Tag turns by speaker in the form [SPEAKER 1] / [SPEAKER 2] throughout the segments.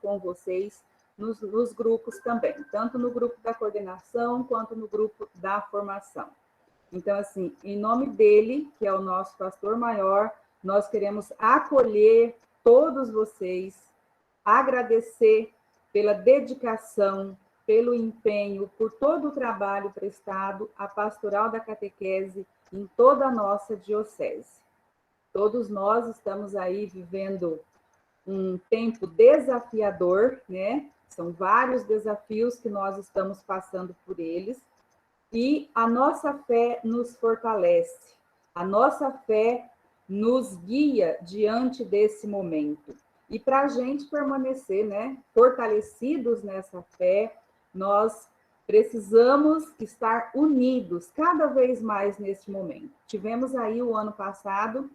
[SPEAKER 1] com vocês nos grupos também, tanto no grupo da coordenação quanto no grupo da formação. Então, assim, em nome dele, que é o nosso pastor maior, nós queremos acolher todos vocês, agradecer pela dedicação, pelo empenho, por todo o trabalho prestado à pastoral da catequese em toda a nossa diocese. Todos nós estamos aí vivendo um tempo desafiador, né? São vários desafios que nós estamos passando por eles, e a nossa fé nos fortalece, a nossa fé nos guia diante desse momento. E para a gente permanecer, né, fortalecidos nessa fé, nós precisamos estar unidos cada vez mais nesse momento. Tivemos aí o ano passado,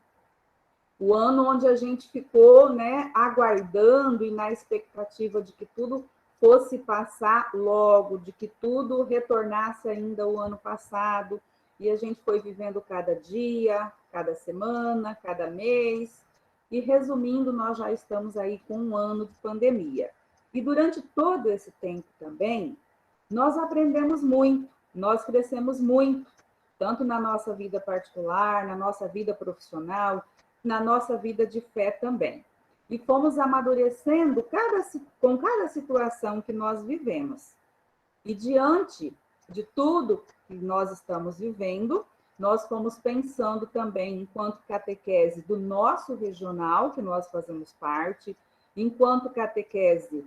[SPEAKER 1] o ano onde a gente ficou, né, aguardando e na expectativa de que tudo fosse passar logo, de que tudo retornasse ainda o ano passado, e a gente foi vivendo cada dia, cada semana, cada mês, e resumindo, nós já estamos aí com um ano de pandemia. E durante todo esse tempo também, nós aprendemos muito, nós crescemos muito, tanto na nossa vida particular, na nossa vida profissional, na nossa vida de fé também. E fomos amadurecendo com cada situação que nós vivemos. E diante de tudo que nós estamos vivendo, nós fomos pensando também, enquanto catequese do nosso regional, que nós fazemos parte, enquanto catequese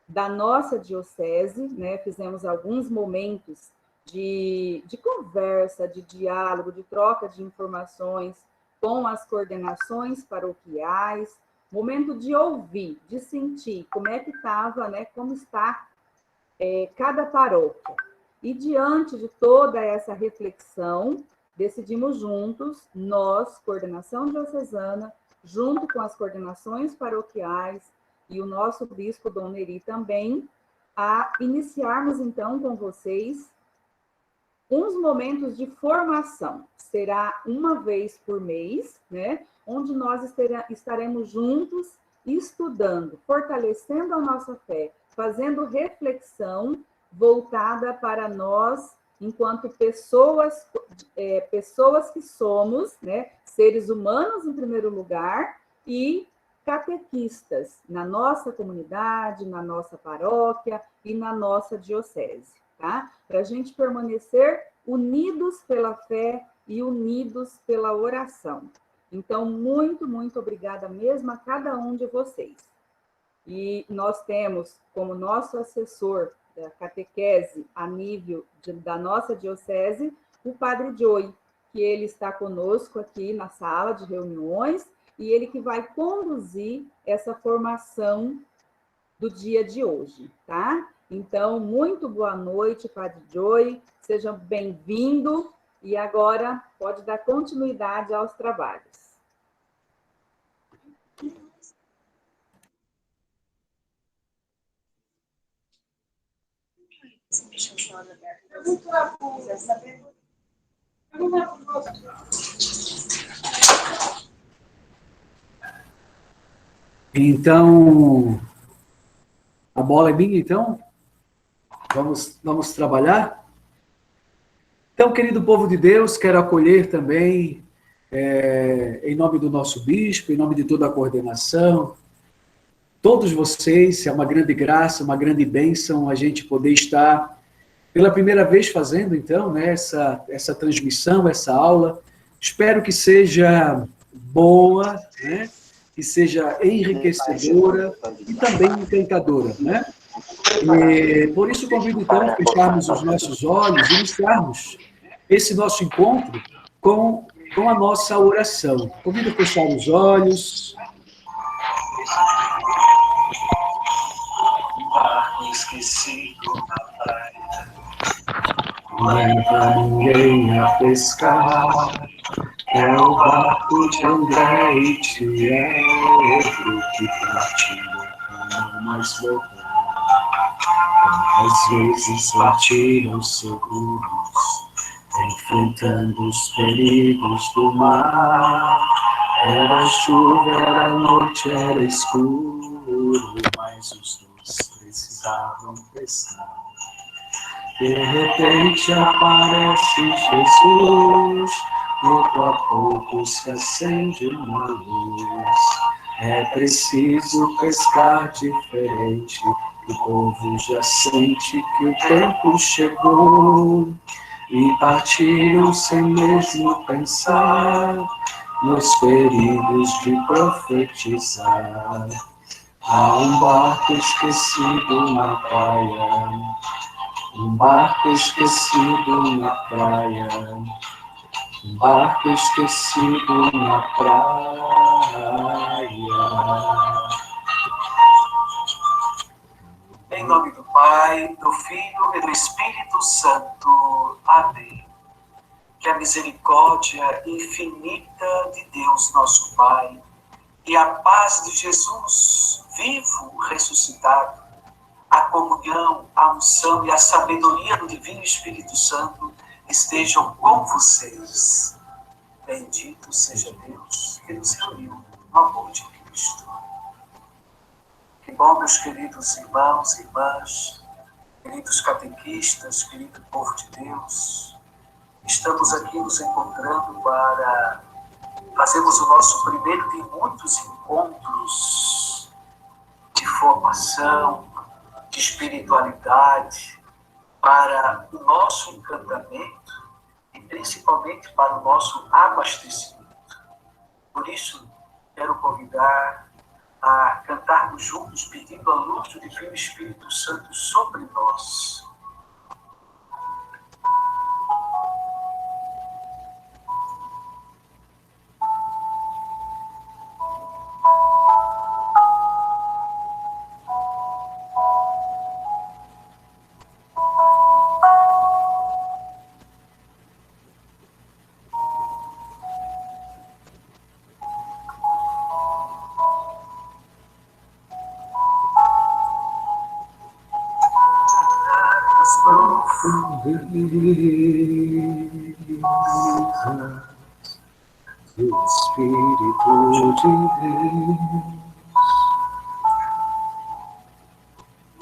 [SPEAKER 1] da nossa diocese, né? Fizemos alguns momentos de conversa, de diálogo, de troca de informações com as coordenações paroquiais, momento de ouvir, de sentir como é que estava, né? Como está cada paróquia. E diante de toda essa reflexão, decidimos juntos, nós, coordenação diocesana, junto com as coordenações paroquiais e o nosso bispo Dom Neri também, a iniciarmos então com vocês uns momentos de formação. Será uma vez por mês, né? Onde nós estaremos juntos estudando, fortalecendo a nossa fé, fazendo reflexão voltada para nós, enquanto pessoas que somos, né? Seres humanos em primeiro lugar, e catequistas na nossa comunidade, na nossa paróquia e na nossa diocese, tá? Para a gente permanecer unidos pela fé e unidos pela oração. Então, muito, muito obrigada mesmo a cada um de vocês. E nós temos como nosso assessor da catequese a nível da nossa diocese, o Padre Joey, que ele está conosco aqui na sala de reuniões, e ele que vai conduzir essa formação do dia de hoje, tá? Então, muito boa noite, Padre Joey, seja bem-vindo, e agora pode dar continuidade aos trabalhos.
[SPEAKER 2] Então, a bola é minha, então? Vamos trabalhar? Então, querido povo de Deus, quero acolher também, em nome do nosso bispo, em nome de toda a coordenação, todos vocês. É uma grande graça, uma grande bênção a gente poder estar pela primeira vez fazendo, então, né, essa transmissão, essa aula. Espero que seja boa, né, que seja enriquecedora e também encantadora, né? E, por isso, convido, então, a fecharmos os nossos olhos e iniciarmos esse nosso encontro com a nossa oração. Convido a fechar os olhos. Esquecido na praia, leva ninguém a pescar. É o barco de André e Tiago que partiram mais louco. Às vezes latiram seguros, enfrentando os perigos do mar. Era chuva, era noite, era escuro, mas os dois precisavam pensar. De repente aparece Jesus, pouco a pouco se acende uma luz. É preciso pescar diferente, o povo já sente que o tempo chegou. E partiram sem mesmo pensar nos perigos de profetizar. Há um barco esquecido na praia, um barco esquecido na praia, um barco esquecido na praia.
[SPEAKER 3] Em nome do Pai, do Filho e do Espírito Santo. Amém. Que a misericórdia infinita de Deus, nosso Pai, e a paz de Jesus, vivo, ressuscitado, a comunhão, a unção e a sabedoria do Divino Espírito Santo estejam com vocês. Bendito seja Deus que nos reuniu no amor de Cristo. Que bom, meus queridos irmãos e irmãs, queridos catequistas, querido povo de Deus, estamos aqui nos encontrando para fazermos o nosso primeiro de muitos encontros de formação, de espiritualidade, para o nosso encantamento e principalmente para o nosso abastecimento. Por isso, quero convidar a cantarmos juntos, pedindo a luz do Divino Espírito Santo sobre nós.
[SPEAKER 2] Do Espírito de Deus,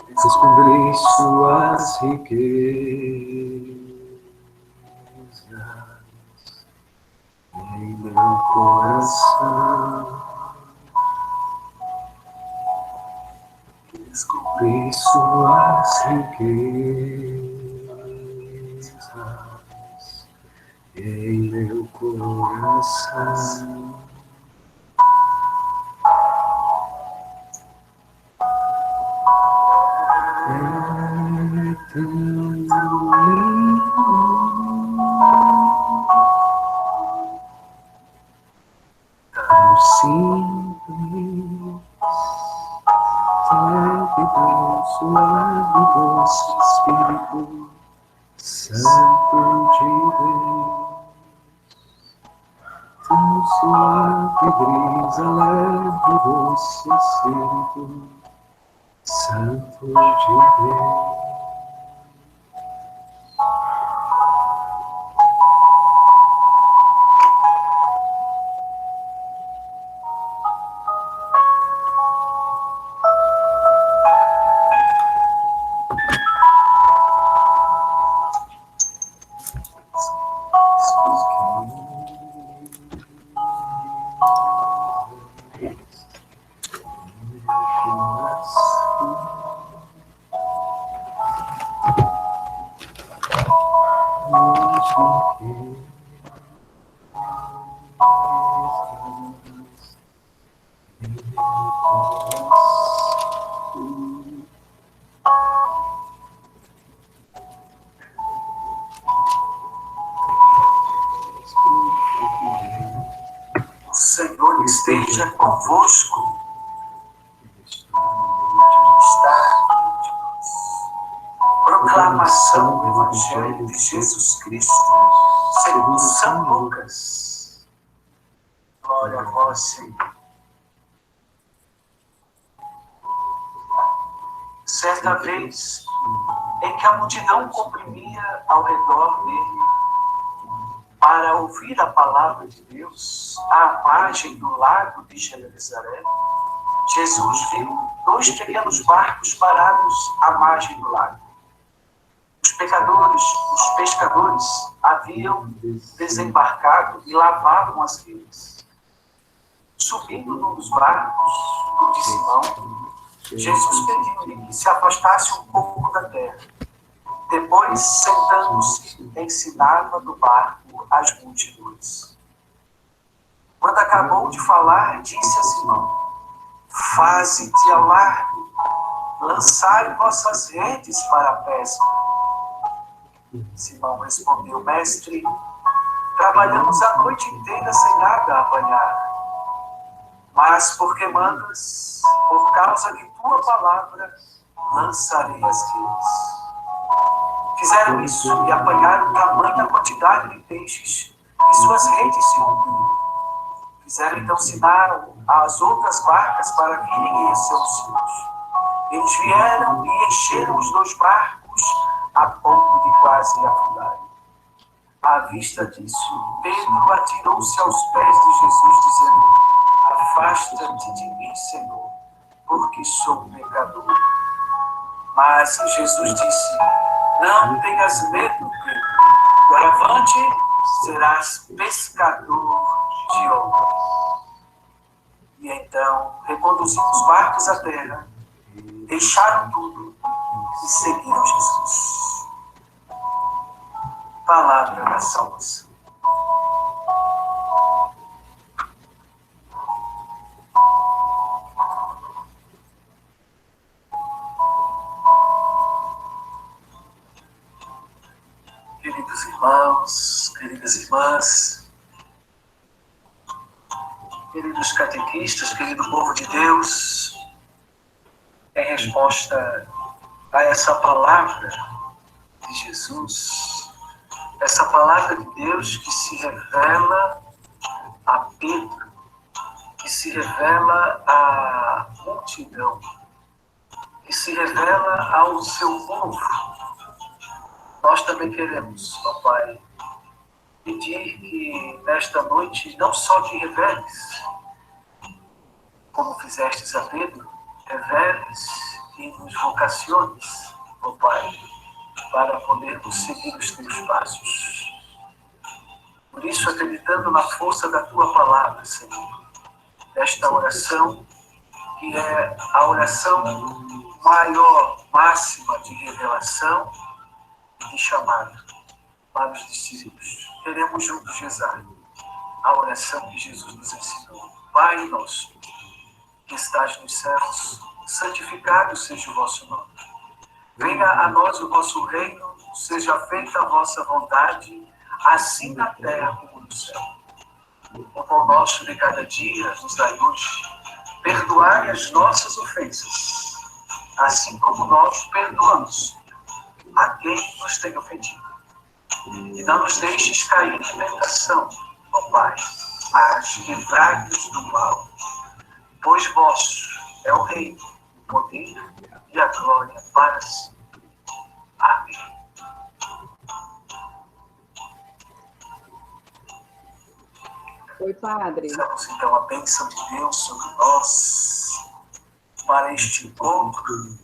[SPEAKER 2] descobri suas riquezas em meu coração. Descobri suas riquezas em meu coração. É tão lindo, tão simples, leve, suave, doce Espírito Santo de Deus. Tão suave, brisa, leve, doce Espírito Santo de Deus.
[SPEAKER 3] O Senhor esteja convosco. Está entre nós. Proclamação do Evangelho de Jesus Cristo, segundo São Lucas. Glória a vós, Senhor. Certa vez, em que a multidão comprimia ao redor dele para ouvir a palavra de Deus, à margem do lago de Genezaré, Jesus viu 2 pequenos barcos parados à margem do lago. Os pescadores haviam desembarcado e lavavam as redes. Subindo num dos barcos, o de Simão, Jesus pediu-lhe que se afastasse um pouco da terra. Depois, sentando-se, ensinava do barco as multidões. Quando acabou de falar, disse a Simão: faze-te ao largo, lançai vossas redes para a pesca. Simão respondeu: mestre, trabalhamos a noite inteira sem nada a apanhar. Mas porque mandas, por causa de tua palavra, lançarei as redes. Fizeram isso e apanharam tamanha quantidade de peixes que suas redes se rompiam. Fizeram então sinal às outras barcas para virem em seus auxílios. Eles vieram e encheram os 2 barcos a ponto de quase afundarem. À vista disso, Pedro atirou-se aos pés de Jesus, dizendo: afasta-te de mim, Senhor, porque sou pecador. Mas Jesus disse: não tenhas medo, Pedro. Doravante serás pescador de homens. E então, reconduzindo os barcos à terra, deixaram tudo e seguiram Jesus. Palavra da salvação. Queridos irmãos, queridas irmãs, queridos catequistas, querido povo de Deus, em resposta a essa palavra de Jesus, essa palavra de Deus que se revela a Pedro, que se revela à multidão, que se revela ao seu povo, nós também queremos, ó Pai, pedir que nesta noite não só te reveles, como fizestes a Pedro, reveles e nos vocaciones, ó Pai, para podermos seguir os teus passos. Por isso, acreditando na força da tua palavra, Senhor, desta oração, que é a oração maior, máxima de revelação e de chamado para os discípulos. Queremos juntos rezar a oração que Jesus nos ensinou. Pai nosso, que estás nos céus, santificado seja o vosso nome. Venha a nós o vosso reino, seja feita a vossa vontade, assim na terra como no céu. O pão nosso de cada dia nos dai hoje. Perdoai as nossas ofensas, assim como nós perdoamos a quem nos tem ofendido. E não nos deixes cair em tentação, ó Pai, mas livrai-nos do mal. Pois vosso é o reino, o poder e a glória para sempre. Amém.
[SPEAKER 1] Oi, Padre.
[SPEAKER 3] Peçamos então a bênção de Deus sobre nós para este encontro,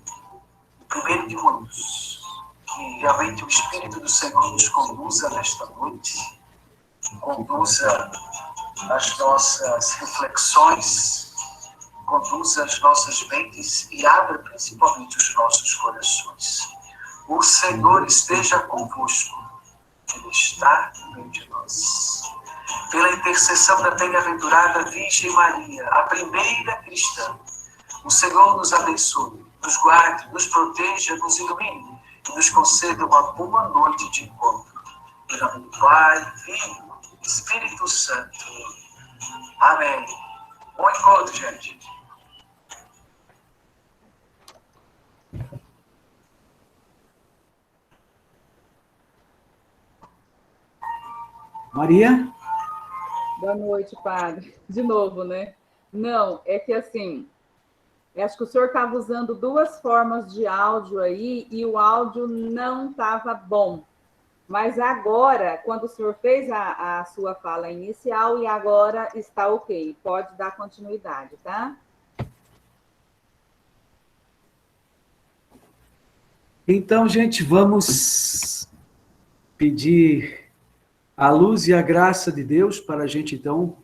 [SPEAKER 3] o primeiro de muitos. Que realmente o Espírito do Senhor nos conduza nesta noite, conduza as nossas reflexões, conduza as nossas mentes e abra principalmente os nossos corações. O Senhor esteja convosco, Ele está no meio de nós. Pela intercessão da bem-aventurada Virgem Maria, a primeira cristã, o Senhor nos abençoe, nos guarde, nos proteja, nos ilumine e nos conceda uma boa noite de encontro. Em nome do Pai, Filho e Espírito Santo. Amém. Bom encontro, gente.
[SPEAKER 2] Maria?
[SPEAKER 1] Boa noite, Padre. De novo, né? Não, é que assim, acho que o senhor estava usando 2 formas de áudio aí e o áudio não estava bom. Mas agora, quando o senhor fez a sua fala inicial, e agora está ok. Pode dar continuidade, tá?
[SPEAKER 2] Então, gente, vamos pedir a luz e a graça de Deus para a gente, então,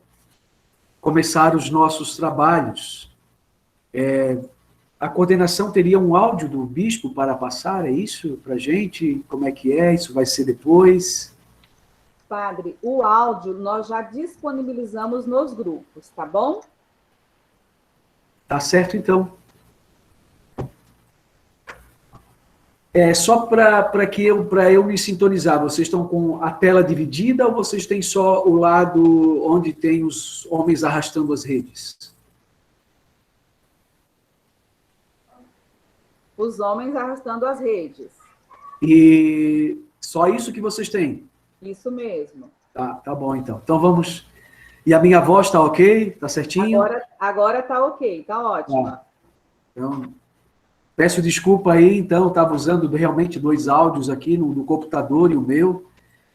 [SPEAKER 2] começar os nossos trabalhos. A coordenação teria um áudio do bispo para passar, é isso para a gente? Como é que é? Isso vai ser depois?
[SPEAKER 1] Padre, o áudio nós já disponibilizamos nos grupos, tá bom?
[SPEAKER 2] Tá certo, então. Só para eu me sintonizar, vocês estão com a tela dividida ou vocês têm só o lado onde tem os homens arrastando as redes?
[SPEAKER 1] Os homens arrastando as redes.
[SPEAKER 2] E só isso que vocês têm?
[SPEAKER 1] Isso mesmo.
[SPEAKER 2] Tá bom, então. Então vamos... E a minha voz tá ok? Tá certinho?
[SPEAKER 1] Agora tá ok, tá ótimo.
[SPEAKER 2] Então, peço desculpa aí, então, estava usando realmente 2 áudios aqui no computador e o meu,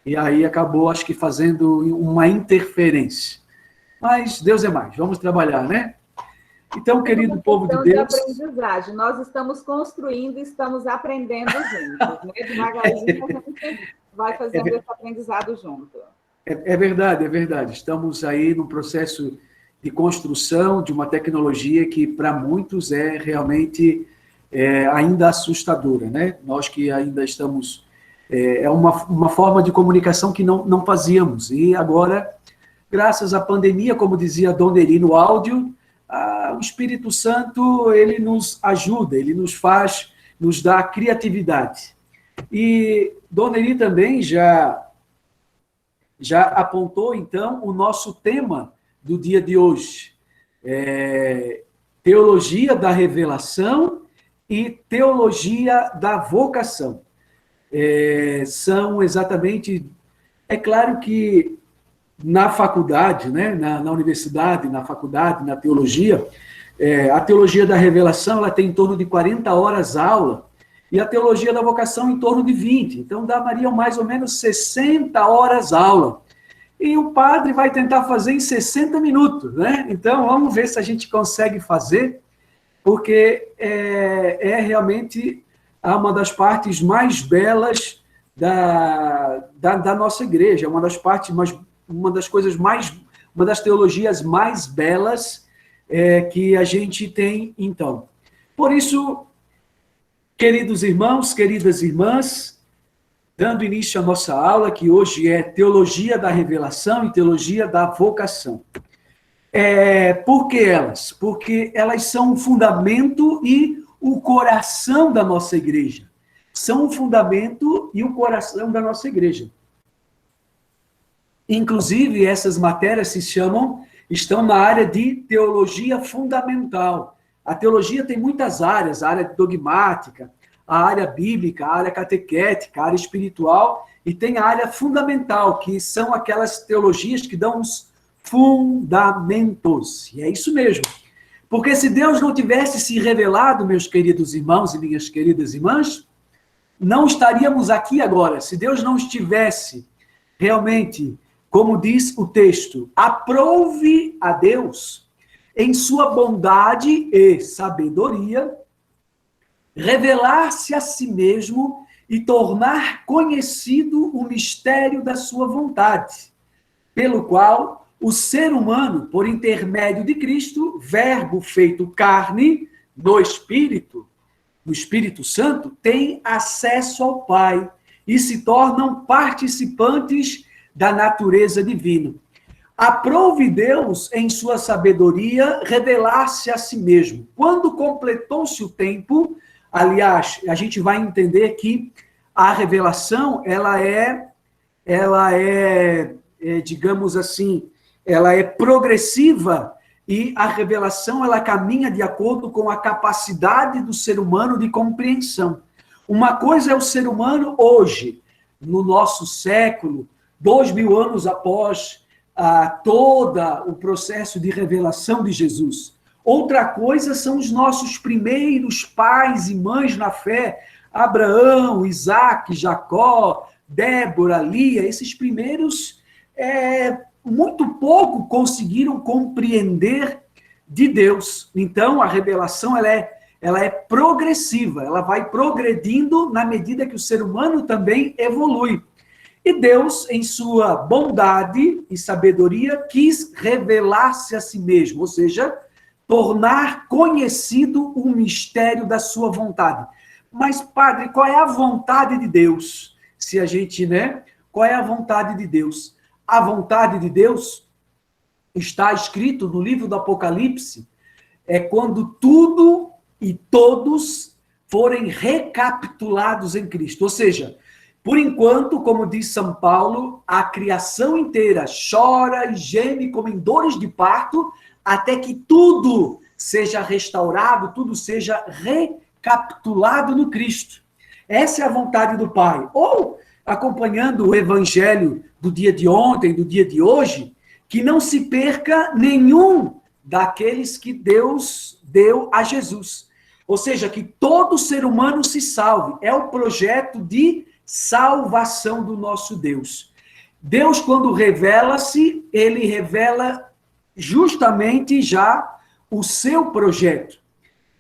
[SPEAKER 2] e aí acabou, acho que, fazendo uma interferência. Mas Deus é mais, vamos trabalhar, né? Então, querido povo de Deus...
[SPEAKER 1] De aprendizagem, nós estamos construindo e estamos aprendendo juntos, né? Devagarzinho a gente vai fazendo esse aprendizado junto.
[SPEAKER 2] É verdade, é verdade. Estamos aí num processo de construção de uma tecnologia que, para muitos, é realmente ainda assustadora, né? Nós que ainda estamos... É uma forma de comunicação que não fazíamos. E agora, graças à pandemia, como dizia Dona Eri no áudio, o Espírito Santo, ele nos ajuda, ele nos dá criatividade. E Dona Eri também já apontou, então, o nosso tema do dia de hoje. Teologia da revelação e teologia da vocação. São exatamente... É claro que na faculdade, né, na universidade, na faculdade, na teologia, a teologia da revelação ela tem em torno de 40 horas aula, e a teologia da vocação em torno de 20. Então, daria mais ou menos 60 horas aula. E o padre vai tentar fazer em 60 minutos, né? Então, vamos ver se a gente consegue fazer, porque realmente uma das partes mais belas da nossa igreja, uma das teologias mais belas que a gente tem, então. Por isso, queridos irmãos, queridas irmãs, dando início à nossa aula, que hoje é Teologia da Revelação e Teologia da Vocação. Por que elas? Porque elas são o fundamento e o coração da nossa igreja. São o fundamento e o coração da nossa igreja. Inclusive, essas matérias estão na área de teologia fundamental. A teologia tem muitas áreas, a área dogmática, a área bíblica, a área catequética, a área espiritual, e tem a área fundamental, que são aquelas teologias que dão os fundamentos. E é isso mesmo. Porque se Deus não tivesse se revelado, meus queridos irmãos e minhas queridas irmãs, não estaríamos aqui agora. Se Deus não estivesse realmente, como diz o texto, aprove a Deus, em sua bondade e sabedoria, revelar-se a si mesmo e tornar conhecido o mistério da sua vontade, pelo qual o ser humano, por intermédio de Cristo, verbo feito carne, no Espírito Santo, tem acesso ao Pai e se tornam participantes da natureza divina. Aprove Deus, em sua sabedoria, revelar-se a si mesmo. Quando completou-se o tempo, aliás, a gente vai entender que a revelação, ela é, digamos assim, ela é progressiva e a revelação, ela caminha de acordo com a capacidade do ser humano de compreensão. Uma coisa é o ser humano hoje, no nosso século, 2000 anos após todo o processo de revelação de Jesus. Outra coisa são os nossos primeiros pais e mães na fé, Abraão, Isaac, Jacó, Débora, Lia, esses primeiros muito pouco conseguiram compreender de Deus. Então, a revelação ela ela é progressiva, ela vai progredindo na medida que o ser humano também evolui. E Deus, em sua bondade e sabedoria, quis revelar-se a si mesmo, ou seja, tornar conhecido o mistério da sua vontade. Mas, padre, qual é a vontade de Deus? Se a gente, qual é a vontade de Deus? A vontade de Deus está escrito no livro do Apocalipse, é quando tudo e todos forem recapitulados em Cristo. Ou seja, por enquanto, como diz São Paulo, a criação inteira chora e geme como em dores de parto, até que tudo seja restaurado, tudo seja recapitulado no Cristo. Essa é a vontade do Pai. Ou, acompanhando o evangelho do dia de ontem, do dia de hoje, que não se perca nenhum daqueles que Deus deu a Jesus. Ou seja, que todo ser humano se salve. É o projeto de salvação do nosso Deus. Deus, quando revela-se, ele revela justamente já o seu projeto.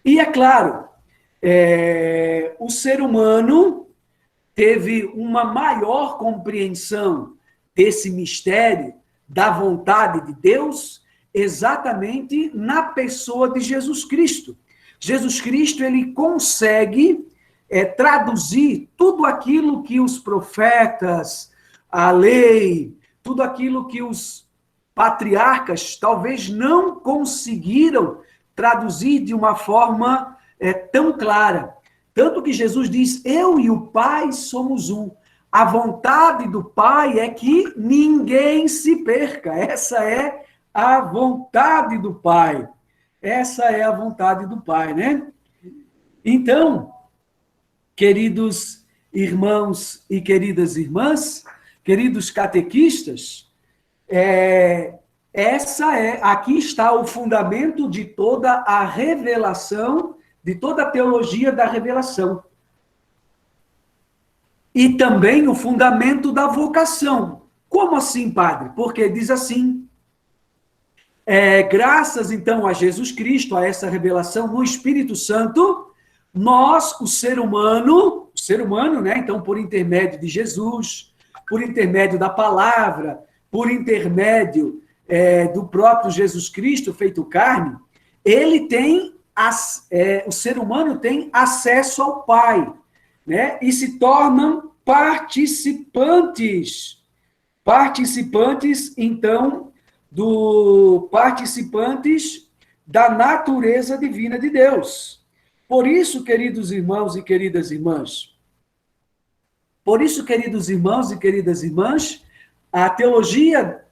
[SPEAKER 2] E é claro, o ser humano teve uma maior compreensão desse mistério da vontade de Deus exatamente na pessoa de Jesus Cristo. Jesus Cristo, ele consegue traduzir tudo aquilo que os profetas, a lei, tudo aquilo que os patriarcas talvez não conseguiram traduzir de uma forma tão clara. Tanto que Jesus diz, eu e o Pai somos um. A vontade do Pai é que ninguém se perca. Essa é a vontade do Pai. Essa é a vontade do Pai, né? Então, queridos irmãos e queridas irmãs, queridos catequistas, aqui está o fundamento de toda a revelação, de toda a teologia da revelação. E também o fundamento da vocação. Como assim, padre? Porque diz assim, graças então a Jesus Cristo, a essa revelação no Espírito Santo, nós, o ser humano, né? Então, por intermédio de Jesus, por intermédio da palavra, por intermédio do próprio Jesus Cristo feito carne, ele tem, o ser humano tem acesso ao Pai, né? E se tornam participantes, então, participantes da natureza divina de Deus. Por isso, queridos irmãos e queridas irmãs, a teologia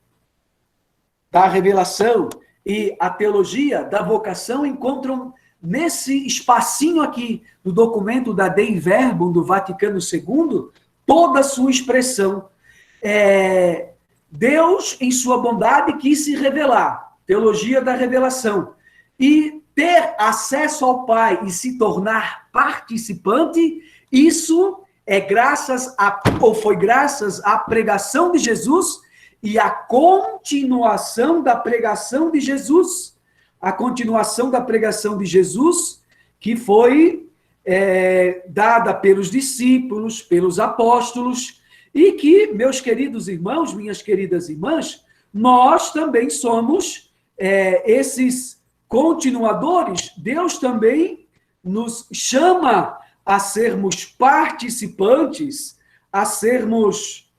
[SPEAKER 2] da revelação e a teologia da vocação encontram nesse espacinho aqui do documento da Dei Verbum do Vaticano II toda a sua expressão. Deus, em sua bondade, quis se revelar, teologia da revelação, e ter acesso ao Pai e se tornar participante, isso foi graças à pregação de Jesus e à continuação da pregação de Jesus. A continuação da pregação de Jesus, que foi dada pelos discípulos, pelos apóstolos, e que, meus queridos irmãos, minhas queridas irmãs, nós também somos esses continuadores. Deus também nos chama a sermos participantes, a sermos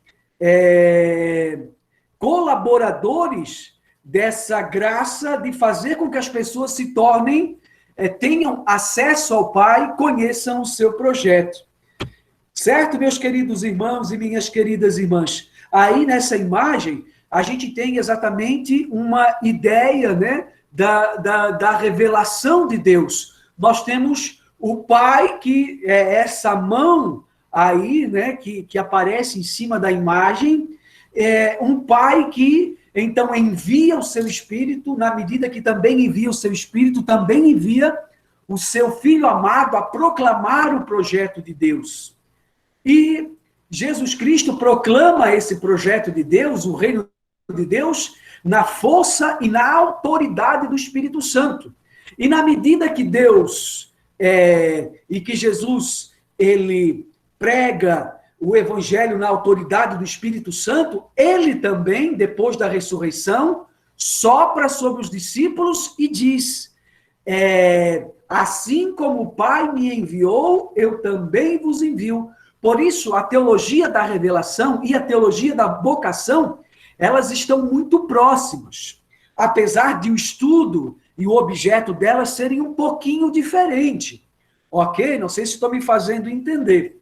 [SPEAKER 2] colaboradores dessa graça de fazer com que as pessoas se tornem, tenham acesso ao Pai, conheçam o seu projeto. Certo, meus queridos irmãos e minhas queridas irmãs? Aí, nessa imagem, a gente tem exatamente uma ideia, né, da revelação de Deus. Nós temos o Pai, que é essa mão aí, né, que aparece em cima da imagem, um Pai que, então, envia o seu Espírito, na medida que também envia o seu Espírito, também envia o seu Filho amado a proclamar o projeto de Deus. E Jesus Cristo proclama esse projeto de Deus, o reino de Deus, na força e na autoridade do Espírito Santo. E na medida que Deus e que Jesus, ele prega o evangelho na autoridade do Espírito Santo, ele também, depois da ressurreição, sopra sobre os discípulos e diz, assim como o Pai me enviou, eu também vos envio. Por isso, a teologia da revelação e a teologia da vocação, elas estão muito próximas, apesar de o estudo e o objeto delas serem um pouquinho diferentes. Ok? Não sei se estou me fazendo entender.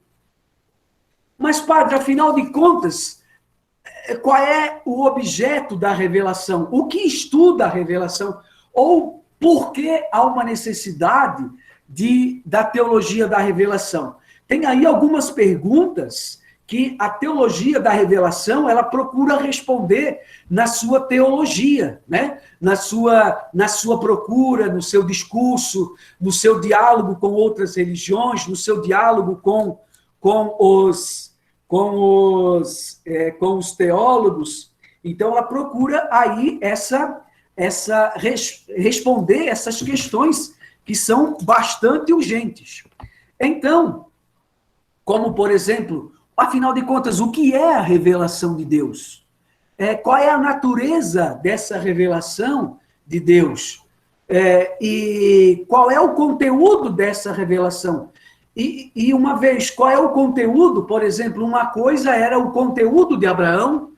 [SPEAKER 2] Mas, padre, afinal de contas, qual é o objeto da revelação? O que estuda a revelação? Ou por que há uma necessidade da teologia da revelação? Tem aí algumas perguntas que a teologia da revelação, ela procura responder na sua teologia, né? na sua procura, no seu discurso, no seu diálogo com outras religiões, no seu diálogo com os teólogos. Então, ela procura aí responder essas questões que são bastante urgentes. Então, como, por exemplo, afinal de contas, o que é a revelação de Deus? Qual é a natureza dessa revelação de Deus? E qual é o conteúdo dessa revelação? E uma vez, qual é o conteúdo? Por exemplo, uma coisa era o conteúdo de Abraão,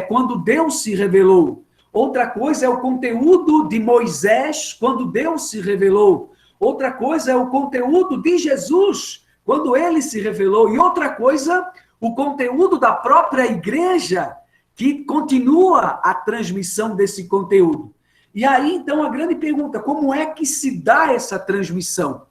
[SPEAKER 2] quando Deus se revelou. Outra coisa é o conteúdo de Moisés, quando Deus se revelou. Outra coisa é o conteúdo de Jesus, quando ele se revelou. E outra coisa, o conteúdo da própria igreja, que continua a transmissão desse conteúdo. E aí, então, a grande pergunta, como é que se dá essa transmissão?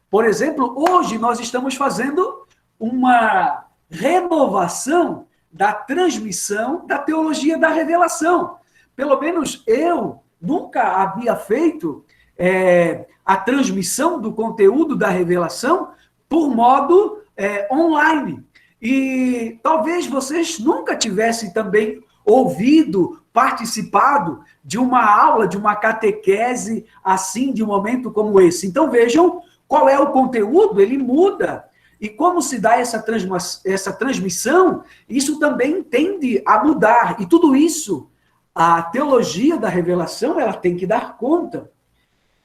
[SPEAKER 2] Por exemplo, hoje nós estamos fazendo uma renovação da transmissão da teologia da revelação. Pelo menos eu nunca havia feito a transmissão do conteúdo da revelação por modo online. E talvez vocês nunca tivessem também ouvido, participado de uma aula, de uma catequese assim, de um momento como esse. Então vejam qual é o conteúdo, ele muda. E como se dá essa transmissão, isso também tende a mudar. E tudo isso, a teologia da revelação, ela tem que dar conta.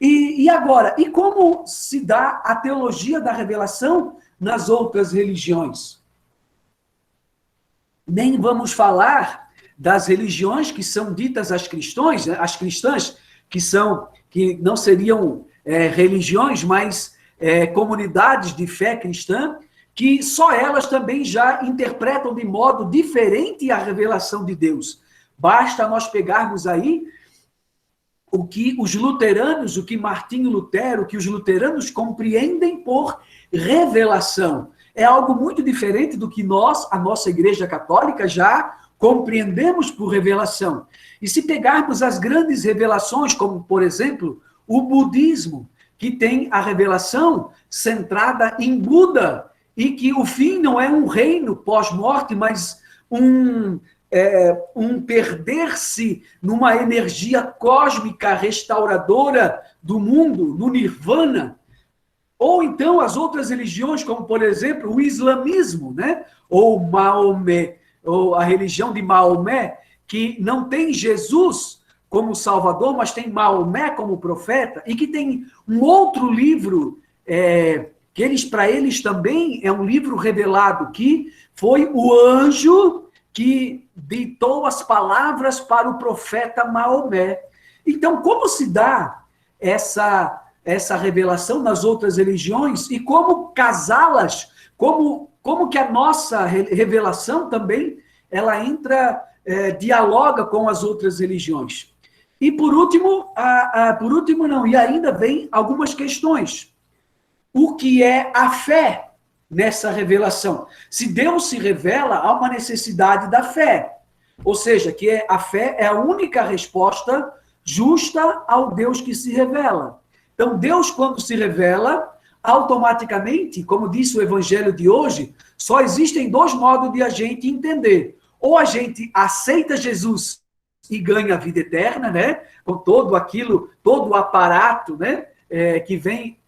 [SPEAKER 2] E agora, e como se dá a teologia da revelação nas outras religiões? Nem vamos falar das religiões que são ditas as cristãs, que não seriam religiões, mas comunidades de fé cristã, que só elas também já interpretam de modo diferente a revelação de Deus. Basta nós pegarmos aí o que os luteranos, o que Martinho Lutero, o que os luteranos compreendem por revelação. É algo muito diferente do que nós, a nossa Igreja Católica, já compreendemos por revelação. E se pegarmos as grandes revelações, como, por exemplo, o budismo, que tem a revelação centrada em Buda, e que o fim não é um reino pós-morte, mas um perder-se numa energia cósmica restauradora do mundo, no nirvana. Ou então as outras religiões, como, por exemplo, o islamismo, né? Ou Maomé, ou a religião de Maomé, que não tem Jesus como Salvador, mas tem Maomé como profeta, e que tem um outro livro, que para eles também é um livro revelado, que foi o anjo que ditou as palavras para o profeta Maomé. Então, como se dá essa revelação nas outras religiões e como casá-las, como que a nossa revelação também, ela dialoga com as outras religiões. E por último, e ainda vem algumas questões. O que é a fé nessa revelação? Se Deus se revela, há uma necessidade da fé. Ou seja, que a fé é a única resposta justa ao Deus que se revela. Então, Deus, quando se revela, automaticamente, como disse o evangelho de hoje, só existem dois modos de a gente entender. Ou a gente aceita Jesus e ganha a vida eterna, né? Com todo o aparato, né? Que vem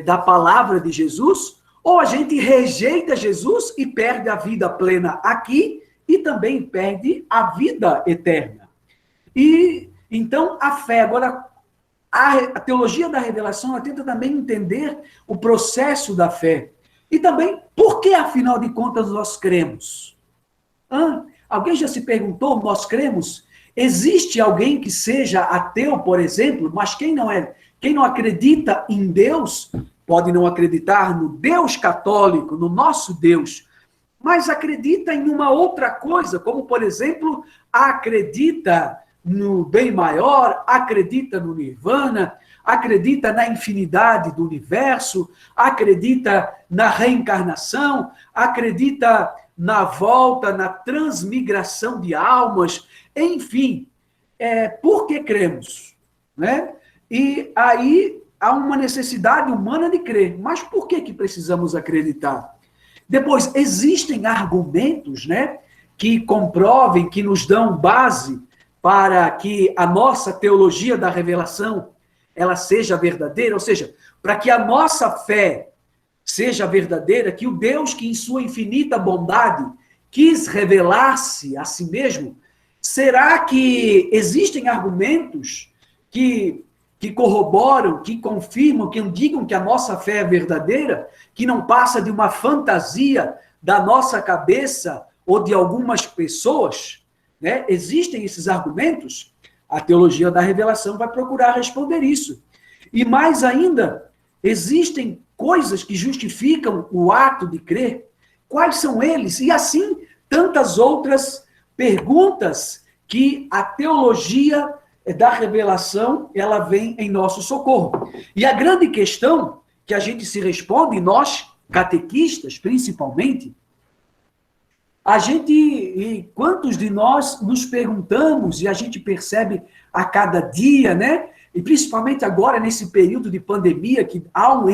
[SPEAKER 2] da palavra de Jesus, ou a gente rejeita Jesus e perde a vida plena aqui e também perde a vida eterna. E então a fé, agora a teologia da revelação, ela tenta também entender o processo da fé. E também, por que, afinal de contas, nós cremos? Alguém já se perguntou, nós cremos? Existe alguém que seja ateu, por exemplo, mas quem não acredita em Deus, pode não acreditar no Deus católico, no nosso Deus, mas acredita em uma outra coisa, como, por exemplo, acredita no bem maior, acredita no nirvana, acredita na infinidade do universo, acredita na reencarnação, acredita na volta, na transmigração de almas, enfim, por que cremos? Né? E aí há uma necessidade humana de crer, mas por que precisamos acreditar? Depois, existem argumentos, né, que comprovem, que nos dão base para que a nossa teologia da revelação ela seja verdadeira, ou seja, para que a nossa fé seja verdadeira, que o Deus que em sua infinita bondade quis revelar-se a si mesmo, será que existem argumentos que corroboram, que confirmam, que indicam que a nossa fé é verdadeira, que não passa de uma fantasia da nossa cabeça ou de algumas pessoas? Né? Existem esses argumentos? A teologia da revelação vai procurar responder isso. E mais ainda, existem coisas que justificam o ato de crer? Quais são eles? E assim, tantas outras perguntas que a teologia da revelação, ela vem em nosso socorro. E a grande questão que a gente se responde, nós, catequistas, principalmente, e quantos de nós nos perguntamos, e a gente percebe a cada dia, né? E principalmente agora, nesse período de pandemia, que há um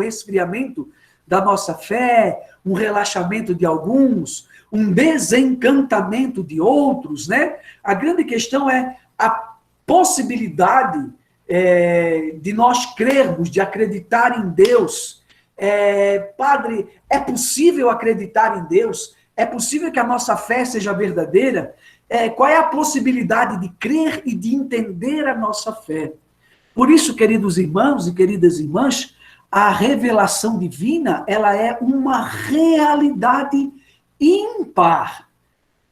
[SPEAKER 2] esfriamento da nossa fé, um relaxamento de alguns, um desencantamento de outros, né? A grande questão é a possibilidade de nós crermos, de acreditar em Deus. Padre, é possível acreditar em Deus? É possível que a nossa fé seja verdadeira? Qual é a possibilidade de crer e de entender a nossa fé? Por isso, queridos irmãos e queridas irmãs, a revelação divina, ela é uma realidade ímpar.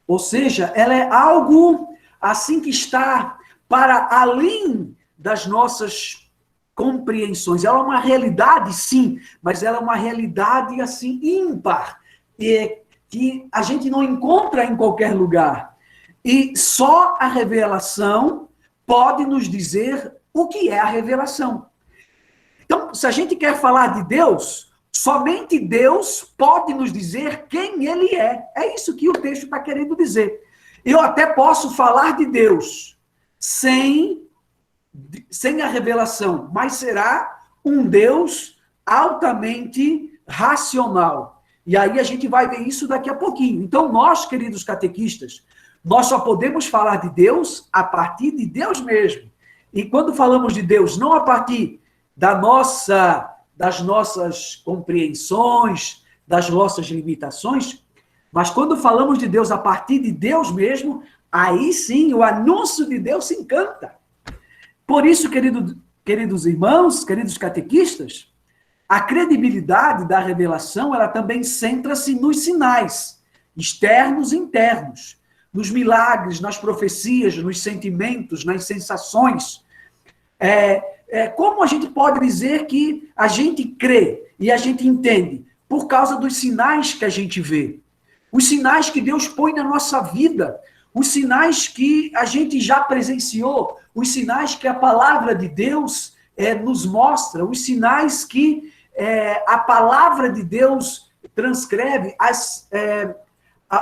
[SPEAKER 2] Ou seja, ela é algo assim que está para além das nossas compreensões. Ela é uma realidade, sim, mas ela é uma realidade assim ímpar, que a gente não encontra em qualquer lugar. E só a revelação pode nos dizer o que é a revelação. Então, se a gente quer falar de Deus, somente Deus pode nos dizer quem Ele é. É isso que o texto está querendo dizer. Eu até posso falar de Deus sem a revelação, mas será um Deus altamente racional. E aí a gente vai ver isso daqui a pouquinho. Então, nós, queridos catequistas, nós só podemos falar de Deus a partir de Deus mesmo. E quando falamos de Deus, não a partir das nossas compreensões, das nossas limitações, mas quando falamos de Deus a partir de Deus mesmo, aí sim o anúncio de Deus se encanta. Por isso, queridos irmãos, queridos catequistas, a credibilidade da revelação, ela também centra-se nos sinais, externos e internos, nos milagres, nas profecias, nos sentimentos, nas sensações. Como a gente pode dizer que a gente crê e a gente entende? Por causa dos sinais que a gente vê. Os sinais que Deus põe na nossa vida, os sinais que a gente já presenciou, os sinais que a palavra de Deus nos mostra, os sinais que a palavra de Deus transcreve,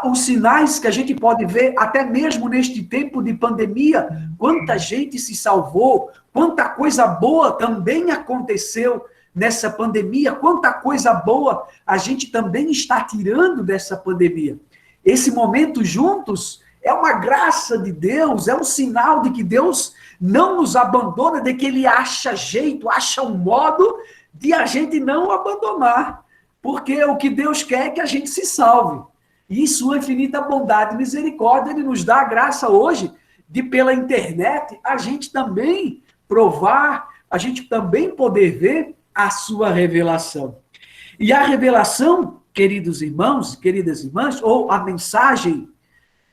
[SPEAKER 2] os sinais que a gente pode ver até mesmo neste tempo de pandemia, quanta gente se salvou, quanta coisa boa também aconteceu nessa pandemia, quanta coisa boa a gente também está tirando dessa pandemia. Esse momento juntos é uma graça de Deus, é um sinal de que Deus não nos abandona, de que ele acha jeito, acha um modo de a gente não abandonar. Porque o que Deus quer é que a gente se salve. E em sua infinita bondade e misericórdia, ele nos dá a graça hoje de, pela internet, a gente também provar, a gente também poder ver a sua revelação. E a revelação, queridos irmãos, queridas irmãs, ou a mensagem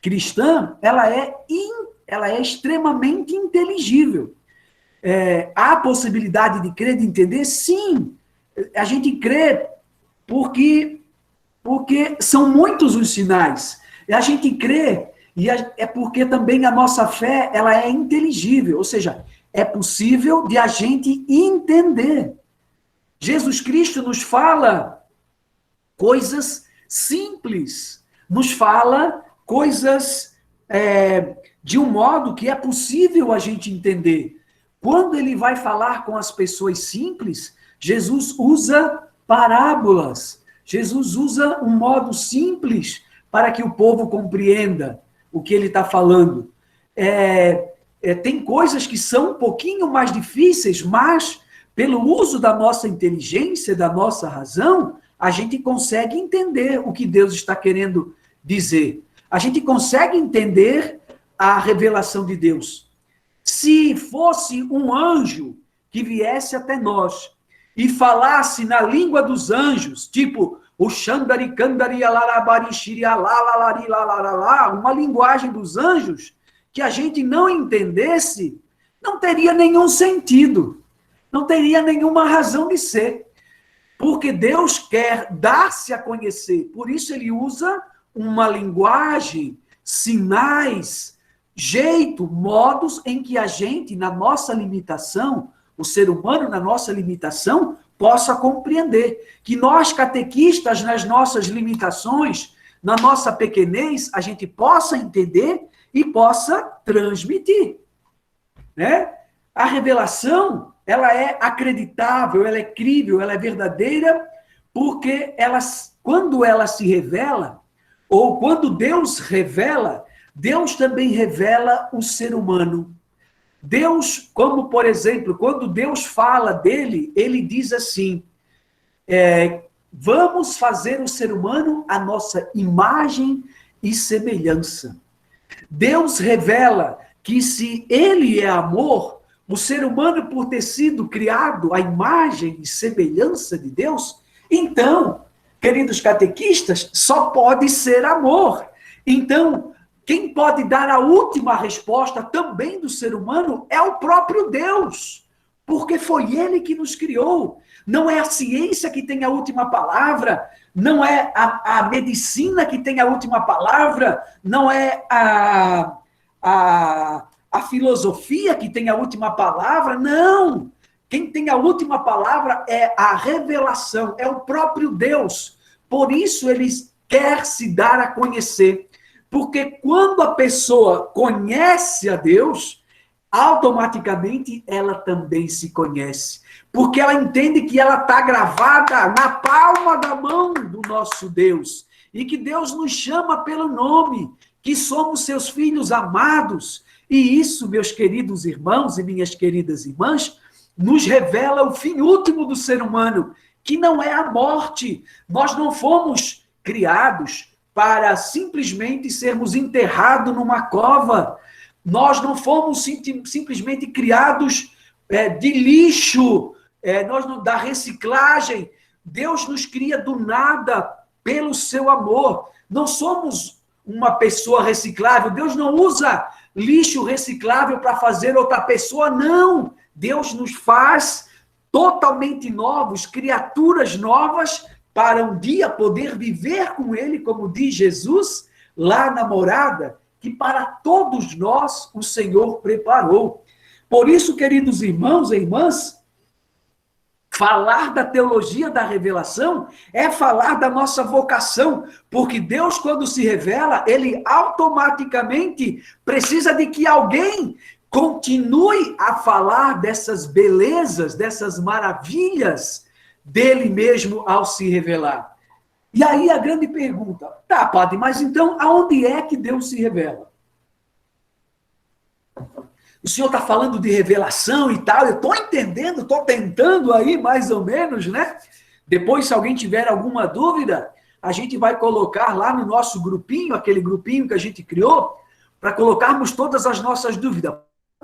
[SPEAKER 2] cristã, ela é extremamente inteligível. Há possibilidade de crer, de entender? Sim, a gente crê porque são muitos os sinais. E a gente crê, e é porque também a nossa fé ela é inteligível, ou seja, é possível de a gente entender. Jesus Cristo nos fala coisas simples, nos fala coisas de um modo que é possível a gente entender. Quando ele vai falar com as pessoas simples, Jesus usa parábolas. Jesus usa um modo simples para que o povo compreenda o que ele está falando. Tem coisas que são um pouquinho mais difíceis, mas pelo uso da nossa inteligência, da nossa razão, a gente consegue entender o que Deus está querendo dizer. A gente consegue entender a revelação de Deus. Se fosse um anjo que viesse até nós e falasse na língua dos anjos, tipo o Xandari, Kandari, Alarabari, Shiri, Alalalari, Lalaralá, uma linguagem dos anjos que a gente não entendesse, não teria nenhum sentido, não teria nenhuma razão de ser. Porque Deus quer dar-se a conhecer, por isso ele usa uma linguagem, sinais, jeito, modos em que a gente, na nossa limitação, o ser humano, na nossa limitação, possa compreender. Que nós, catequistas, nas nossas limitações, na nossa pequenez, a gente possa entender e possa transmitir. Né? A revelação, ela é acreditável, ela é crível, ela é verdadeira, porque quando ela se revela, ou quando Deus revela, Deus também revela o ser humano. Deus, como por exemplo, quando Deus fala dele, ele diz assim, vamos fazer o ser humano a nossa imagem e semelhança. Deus revela que se ele é amor, o ser humano, por ter sido criado à imagem e semelhança de Deus, então, queridos catequistas, só pode ser amor. Então, quem pode dar a última resposta também do ser humano é o próprio Deus, porque foi ele que nos criou. Não é a ciência que tem a última palavra, não é a medicina que tem a última palavra, não é a filosofia que tem a última palavra, não. Quem tem a última palavra é a revelação, é o próprio Deus. Por isso ele quer se dar a conhecer. Porque quando a pessoa conhece a Deus, automaticamente ela também se conhece. Porque ela entende que ela está gravada na palma da mão do nosso Deus. E que Deus nos chama pelo nome, que somos seus filhos amados. E isso, meus queridos irmãos e minhas queridas irmãs, nos revela o fim último do ser humano, que não é a morte. Nós não fomos criados para simplesmente sermos enterrados numa cova. Nós não fomos simplesmente criados de lixo, da reciclagem. Deus nos cria do nada pelo seu amor. Não somos uma pessoa reciclável. Deus não usa lixo reciclável para fazer outra pessoa, não. Deus nos faz totalmente novos, criaturas novas, para um dia poder viver com ele, como diz Jesus, lá na morada, que para todos nós o Senhor preparou. Por isso, queridos irmãos e irmãs, falar da teologia da revelação é falar da nossa vocação, porque Deus, quando se revela, ele automaticamente precisa de que alguém continue a falar dessas belezas, dessas maravilhas dele mesmo ao se revelar. E aí a grande pergunta, tá, padre, mas então aonde é que Deus se revela? o senhor está falando de revelação e tal, eu estou entendendo, estou tentando aí mais ou menos, né? Depois, se alguém tiver alguma dúvida, a gente vai colocar lá no nosso grupinho, aquele grupinho que a gente criou, para colocarmos todas as nossas dúvidas.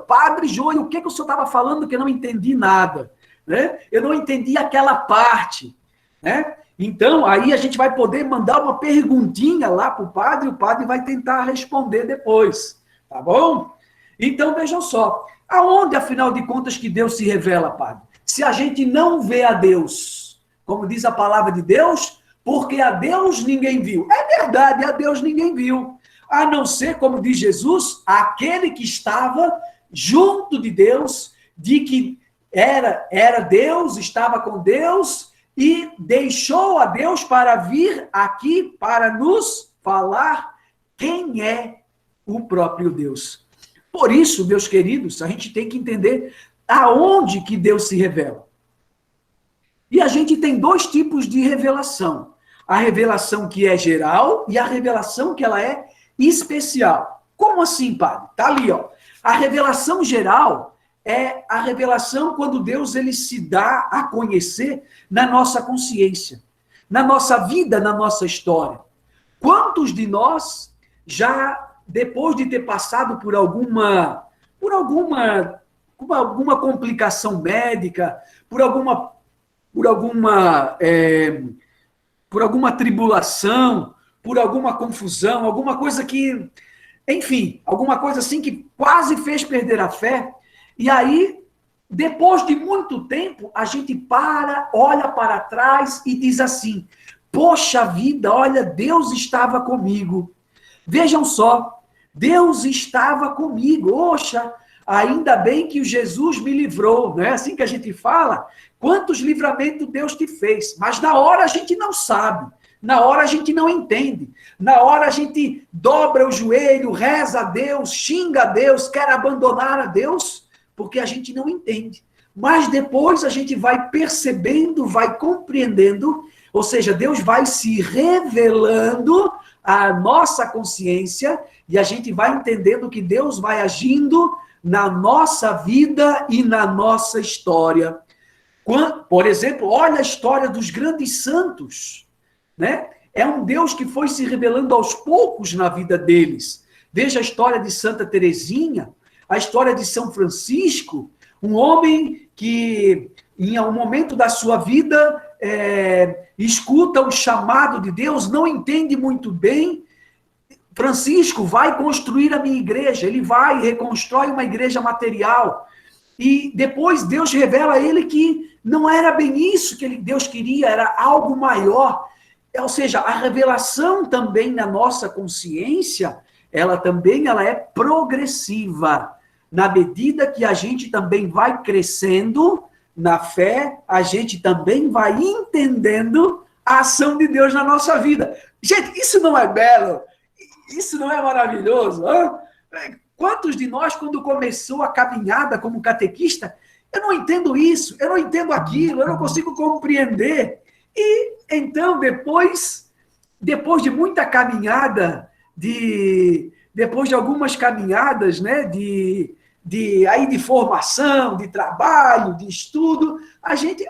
[SPEAKER 2] Padre Júlio, o que o senhor estava falando que eu não entendi nada? Né? Eu não entendi aquela parte. Né? Então, aí a gente vai poder mandar uma perguntinha lá para o padre vai tentar responder depois. Tá bom? Então, vejam só. Aonde, afinal de contas, que Deus se revela, padre? Se a gente não vê a Deus, como diz a palavra de Deus, porque a Deus ninguém viu. É verdade, a Deus ninguém viu. A não ser, como diz Jesus, aquele que estava junto de Deus, de que era Deus, estava com Deus e deixou a Deus para vir aqui para nos falar quem é o próprio Deus. Por isso, meus queridos, a gente tem que entender aonde que Deus se revela. E a gente tem dois tipos de revelação. A revelação que é geral e a revelação que ela é especial. Como assim, padre? Tá ali, ó. A revelação geral é a revelação quando Deus ele se dá a conhecer na nossa consciência, na nossa vida, na nossa história. Quantos de nós já, depois de ter passado por alguma complicação médica, por alguma tribulação, por alguma confusão, alguma coisa que, enfim, alguma coisa assim que quase fez perder a fé, e aí, depois de muito tempo, a gente olha para trás e diz assim, poxa vida, olha, Deus estava comigo. Vejam só, Deus estava comigo, oxa, ainda bem que o Jesus me livrou, não é assim que a gente fala? Quantos livramentos Deus te fez? Mas na hora a gente não sabe, na hora a gente não entende, na hora a gente dobra o joelho, reza a Deus, xinga a Deus, quer abandonar a Deus, porque a gente não entende. Mas depois a gente vai percebendo, vai compreendendo, ou seja, Deus vai se revelando à nossa consciência e a gente vai entendendo que Deus vai agindo na nossa vida e na nossa história. Por exemplo, olha a história dos grandes santos, né? É um Deus que foi se revelando aos poucos na vida deles. Veja a história de Santa Teresinha, a história de São Francisco, um homem que, em um momento da sua vida, escuta o chamado de Deus, não entende muito bem. Francisco vai construir a minha igreja, ele vai, reconstrói uma igreja material. E depois Deus revela a ele que não era bem isso que Deus queria, era algo maior. Ou seja, a revelação também na nossa consciência, ela é progressiva. Na medida que a gente também vai crescendo na fé, a gente também vai entendendo a ação de Deus na nossa vida. Gente, isso não é belo? Isso não é maravilhoso? Hein? Quantos de nós, quando começou a caminhada como catequista, eu não entendo isso, eu não entendo aquilo, eu não consigo compreender. E então, depois de muita caminhada, depois de algumas caminhadas, né, de formação, de trabalho, de estudo, a gente,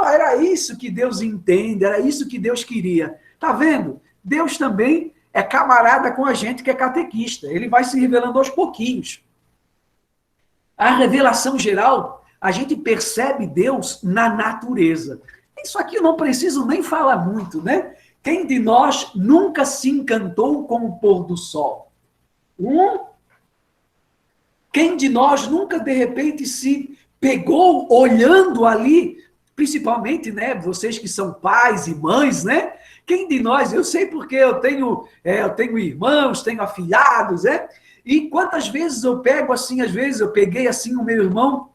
[SPEAKER 2] era isso que Deus entende, era isso que Deus queria. Tá vendo? Deus também é camarada com a gente que é catequista. Ele vai se revelando aos pouquinhos. A revelação geral, a gente percebe Deus na natureza. Isso aqui eu não preciso nem falar muito, né? Quem de nós nunca se encantou com o pôr do sol? Quem de nós nunca, de repente, se pegou olhando ali, principalmente, né, vocês que são pais e mães, né? Quem de nós, eu sei porque eu tenho irmãos, tenho afilhados, né? E quantas vezes eu pego assim, às vezes eu peguei assim o meu irmão,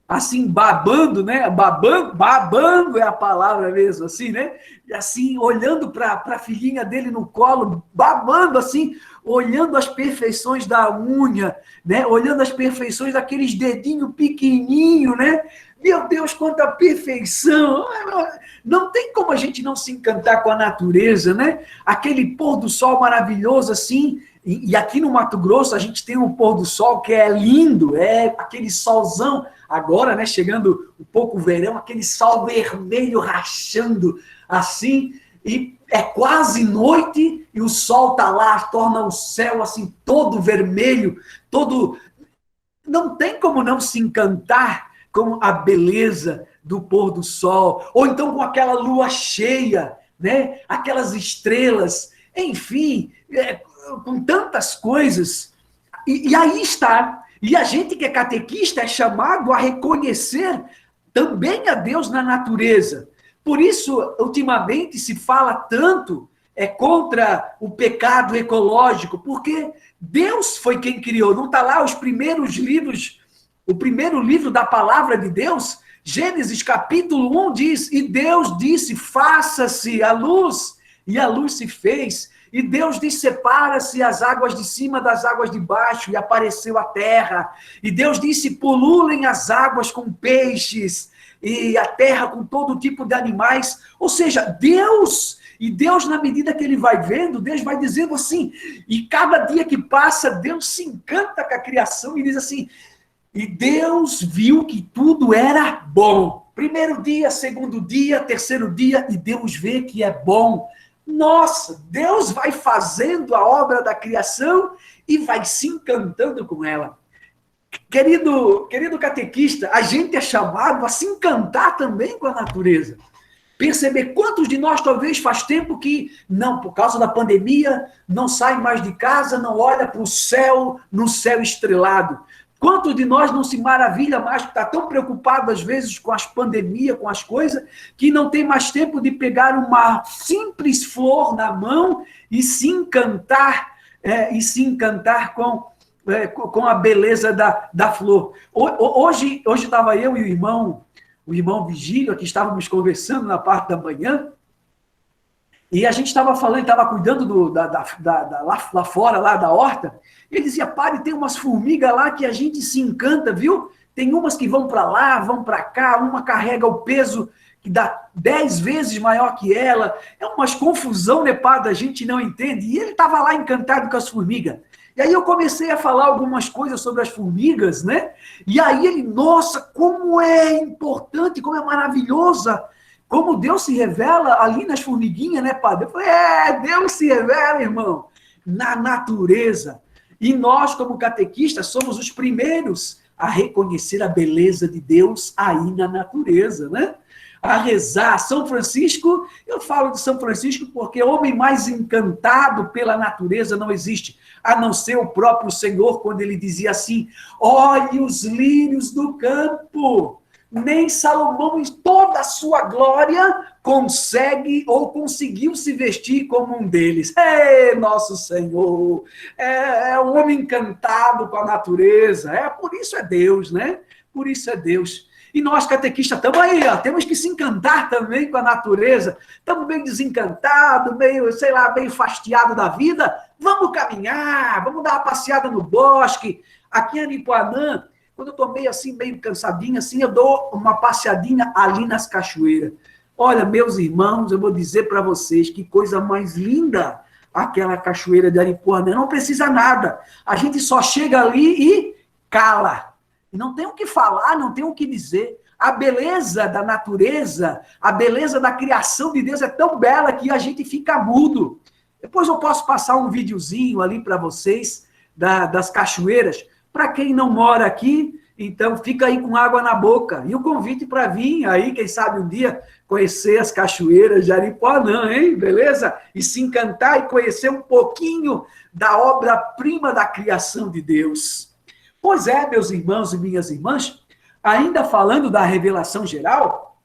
[SPEAKER 2] assim, babando, né? Babando é a palavra mesmo, assim, né? E assim, olhando para a filhinha dele no colo, babando assim, olhando as perfeições da unha, né? Olhando as perfeições daqueles dedinhos pequenininhos, né? Meu Deus, quanta perfeição! Não tem como a gente não se encantar com a natureza, né? Aquele pôr do sol maravilhoso assim, e aqui no Mato Grosso a gente tem um pôr do sol que é lindo, é aquele solzão, agora, né, chegando um pouco o verão, aquele sol vermelho rachando assim, e é quase noite e o sol tá lá, torna o céu assim todo vermelho, todo... Não tem como não se encantar com a beleza do pôr do sol, ou então com aquela lua cheia, né? Aquelas estrelas, enfim, com tantas coisas. E aí está. E a gente que é catequista é chamado a reconhecer também a Deus na natureza. Por isso, ultimamente, se fala tanto contra o pecado ecológico, porque Deus foi quem criou. Não está lá os primeiros livros, o primeiro livro da palavra de Deus, Gênesis capítulo 1 diz, e Deus disse, faça-se a luz, e a luz se fez. E Deus disse, separa-se as águas de cima das águas de baixo, e apareceu a terra. E Deus disse, pululem as águas com peixes, e a terra com todo tipo de animais. Ou seja, Deus, na medida que ele vai vendo, Deus vai dizendo assim, e cada dia que passa, Deus se encanta com a criação e diz assim, e Deus viu que tudo era bom. Primeiro dia, segundo dia, terceiro dia, e Deus vê que é bom. Nossa, Deus vai fazendo a obra da criação e vai se encantando com ela. Querido catequista, a gente é chamado a se encantar também com a natureza. Perceber quantos de nós talvez faz tempo que, não, por causa da pandemia, não sai mais de casa, não olha para o céu, no céu estrelado. Quantos de nós não se maravilha mais, está tão preocupado às vezes com as pandemias, com as coisas, que não tem mais tempo de pegar uma simples flor na mão e se encantar, com a beleza da flor. Hoje estava eu e o irmão Vigílio, que estávamos conversando na parte da manhã, e a gente estava falando, estava cuidando lá fora, lá da horta, e ele dizia, padre, tem umas formigas lá que a gente se encanta, viu? Tem umas que vão para lá, vão para cá, uma carrega o peso que dá 10 vezes maior que ela, é umas confusão, né, padre? A gente não entende, e ele estava lá encantado com as formigas. E aí eu comecei a falar algumas coisas sobre as formigas, né? E aí ele, nossa, como é importante, como é maravilhosa, como Deus se revela ali nas formiguinhas, né, padre? Eu falei, Deus se revela, irmão, na natureza. E nós, como catequistas, somos os primeiros a reconhecer a beleza de Deus aí na natureza, né? A rezar. São Francisco, eu falo de São Francisco porque homem mais encantado pela natureza não existe, a não ser o próprio Senhor, quando ele dizia assim, olhe os lírios do campo, nem Salomão, em toda a sua glória, consegue ou conseguiu se vestir como um deles. Nosso Senhor, é um homem encantado com a natureza, por isso é Deus, né? Por isso é Deus. E nós, catequistas, estamos aí, temos que se encantar também com a natureza. Estamos meio desencantados, meio fastiados da vida. Vamos caminhar, vamos dar uma passeada no bosque. Aqui em Aripuanã, quando eu estou meio cansadinho, assim, eu dou uma passeadinha ali nas cachoeiras. Olha, meus irmãos, eu vou dizer para vocês que coisa mais linda aquela cachoeira de Aripuanã. Não precisa nada. A gente só chega ali e cala. Não tem o que falar, não tem o que dizer. A beleza da natureza, a beleza da criação de Deus é tão bela que a gente fica mudo. Depois eu posso passar um videozinho ali para vocês das cachoeiras. Para quem não mora aqui, então fica aí com água na boca. E o convite para vir aí, quem sabe um dia, conhecer as cachoeiras de Aripuanã, hein? Beleza? E se encantar e conhecer um pouquinho da obra-prima da criação de Deus. Pois é, meus irmãos e minhas irmãs, ainda falando da revelação geral,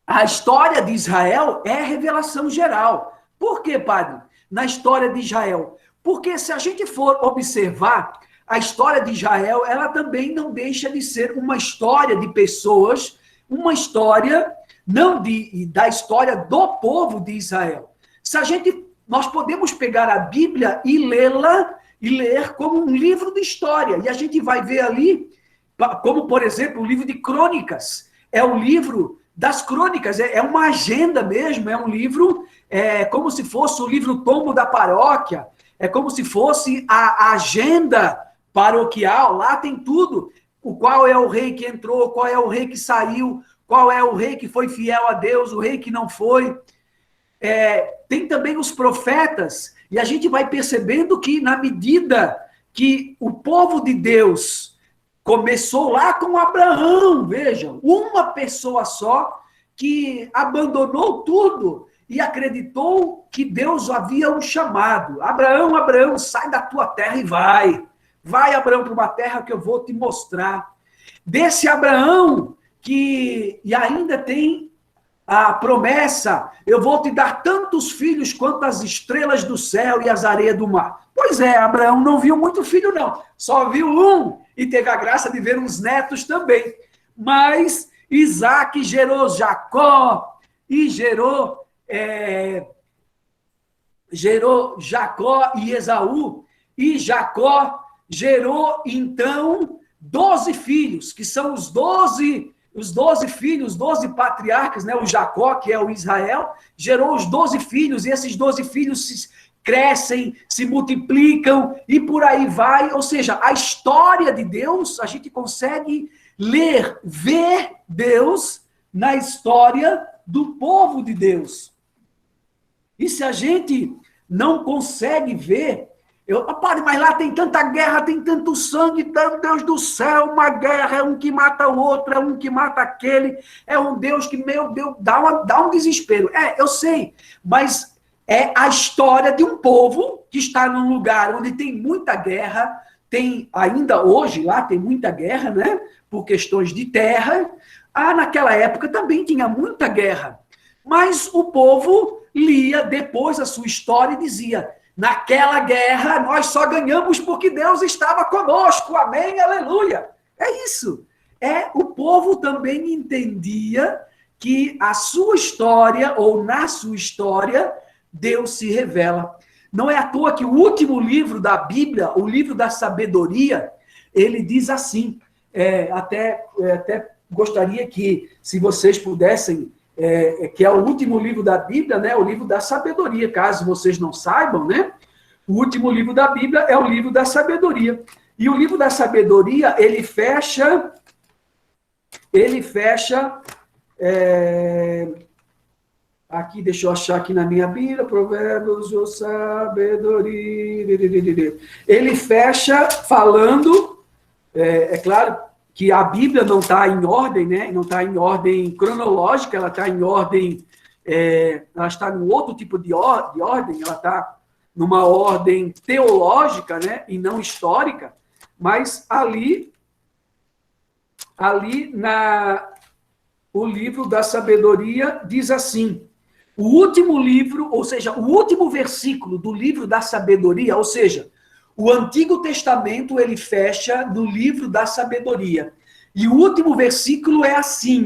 [SPEAKER 2] a história de Israel é revelação geral. Por quê, padre? Na história de Israel. Porque se a gente for observar a história de Israel, ela também não deixa de ser uma história de pessoas, uma história não da história do povo de Israel. Nós podemos pegar a Bíblia e ler como um livro de história. E a gente vai ver ali como, por exemplo, o livro de Crônicas. É o livro das crônicas, é uma agenda mesmo, é um livro, como se fosse o livro tombo da paróquia, é como se fosse a agenda paroquial, lá tem tudo. Qual é o rei que entrou, qual é o rei que saiu, qual é o rei que foi fiel a Deus, o rei que não foi. Tem também os profetas, e a gente vai percebendo que, na medida que o povo de Deus começou lá com Abraão, vejam, uma pessoa só que abandonou tudo e acreditou que Deus havia um chamado. Abraão, Abraão, sai da tua terra e vai. Vai, Abraão, para uma terra que eu vou te mostrar. Desse Abraão, e ainda tem a promessa, eu vou te dar tantos filhos quanto as estrelas do céu e as areias do mar. Pois é, Abraão não viu muito filho, não. Só viu um e teve a graça de ver uns netos também. Mas Isaac gerou Jacó e gerou Jacó e Esaú. E Jacó gerou, então, 12 filhos, que são os 12 filhos, os 12 patriarcas, né? O Jacó, que é o Israel, gerou os 12 filhos, e esses 12 filhos crescem, se multiplicam, e por aí vai. Ou seja, a história de Deus, a gente consegue ver Deus na história do povo de Deus. E se a gente não consegue ver, mas lá tem tanta guerra, tem tanto sangue, Deus do céu, uma guerra, é um que mata o outro, é um que mata aquele, é um Deus que, meu Deus, dá um desespero. Eu sei, mas é a história de um povo que está num lugar onde tem muita guerra, tem ainda hoje lá tem muita guerra, né? Por questões de terra. Naquela época também tinha muita guerra, mas o povo lia depois a sua história e dizia: naquela guerra nós só ganhamos porque Deus estava conosco, amém, aleluia. É isso. O povo também entendia que a sua história, ou na sua história, Deus se revela. Não é à toa que o último livro da Bíblia, o livro da sabedoria, ele diz assim, até gostaria que, se vocês pudessem, que é o último livro da Bíblia, né, o livro da sabedoria, caso vocês não saibam, né, o último livro da Bíblia é o livro da sabedoria. E o livro da sabedoria, ele fecha aqui, deixa eu achar aqui na minha Bíblia, Provérbios de sabedoria, ele fecha falando, claro, que a Bíblia não está em ordem, né? Não está em ordem cronológica, ela está em ordem, ela está num outro tipo de ordem, ela está numa ordem teológica, né? E não histórica, mas ali o livro da sabedoria diz assim, o último livro, ou seja, o último versículo do livro da sabedoria, ou seja, o Antigo Testamento, ele fecha no livro da sabedoria. E o último versículo é assim,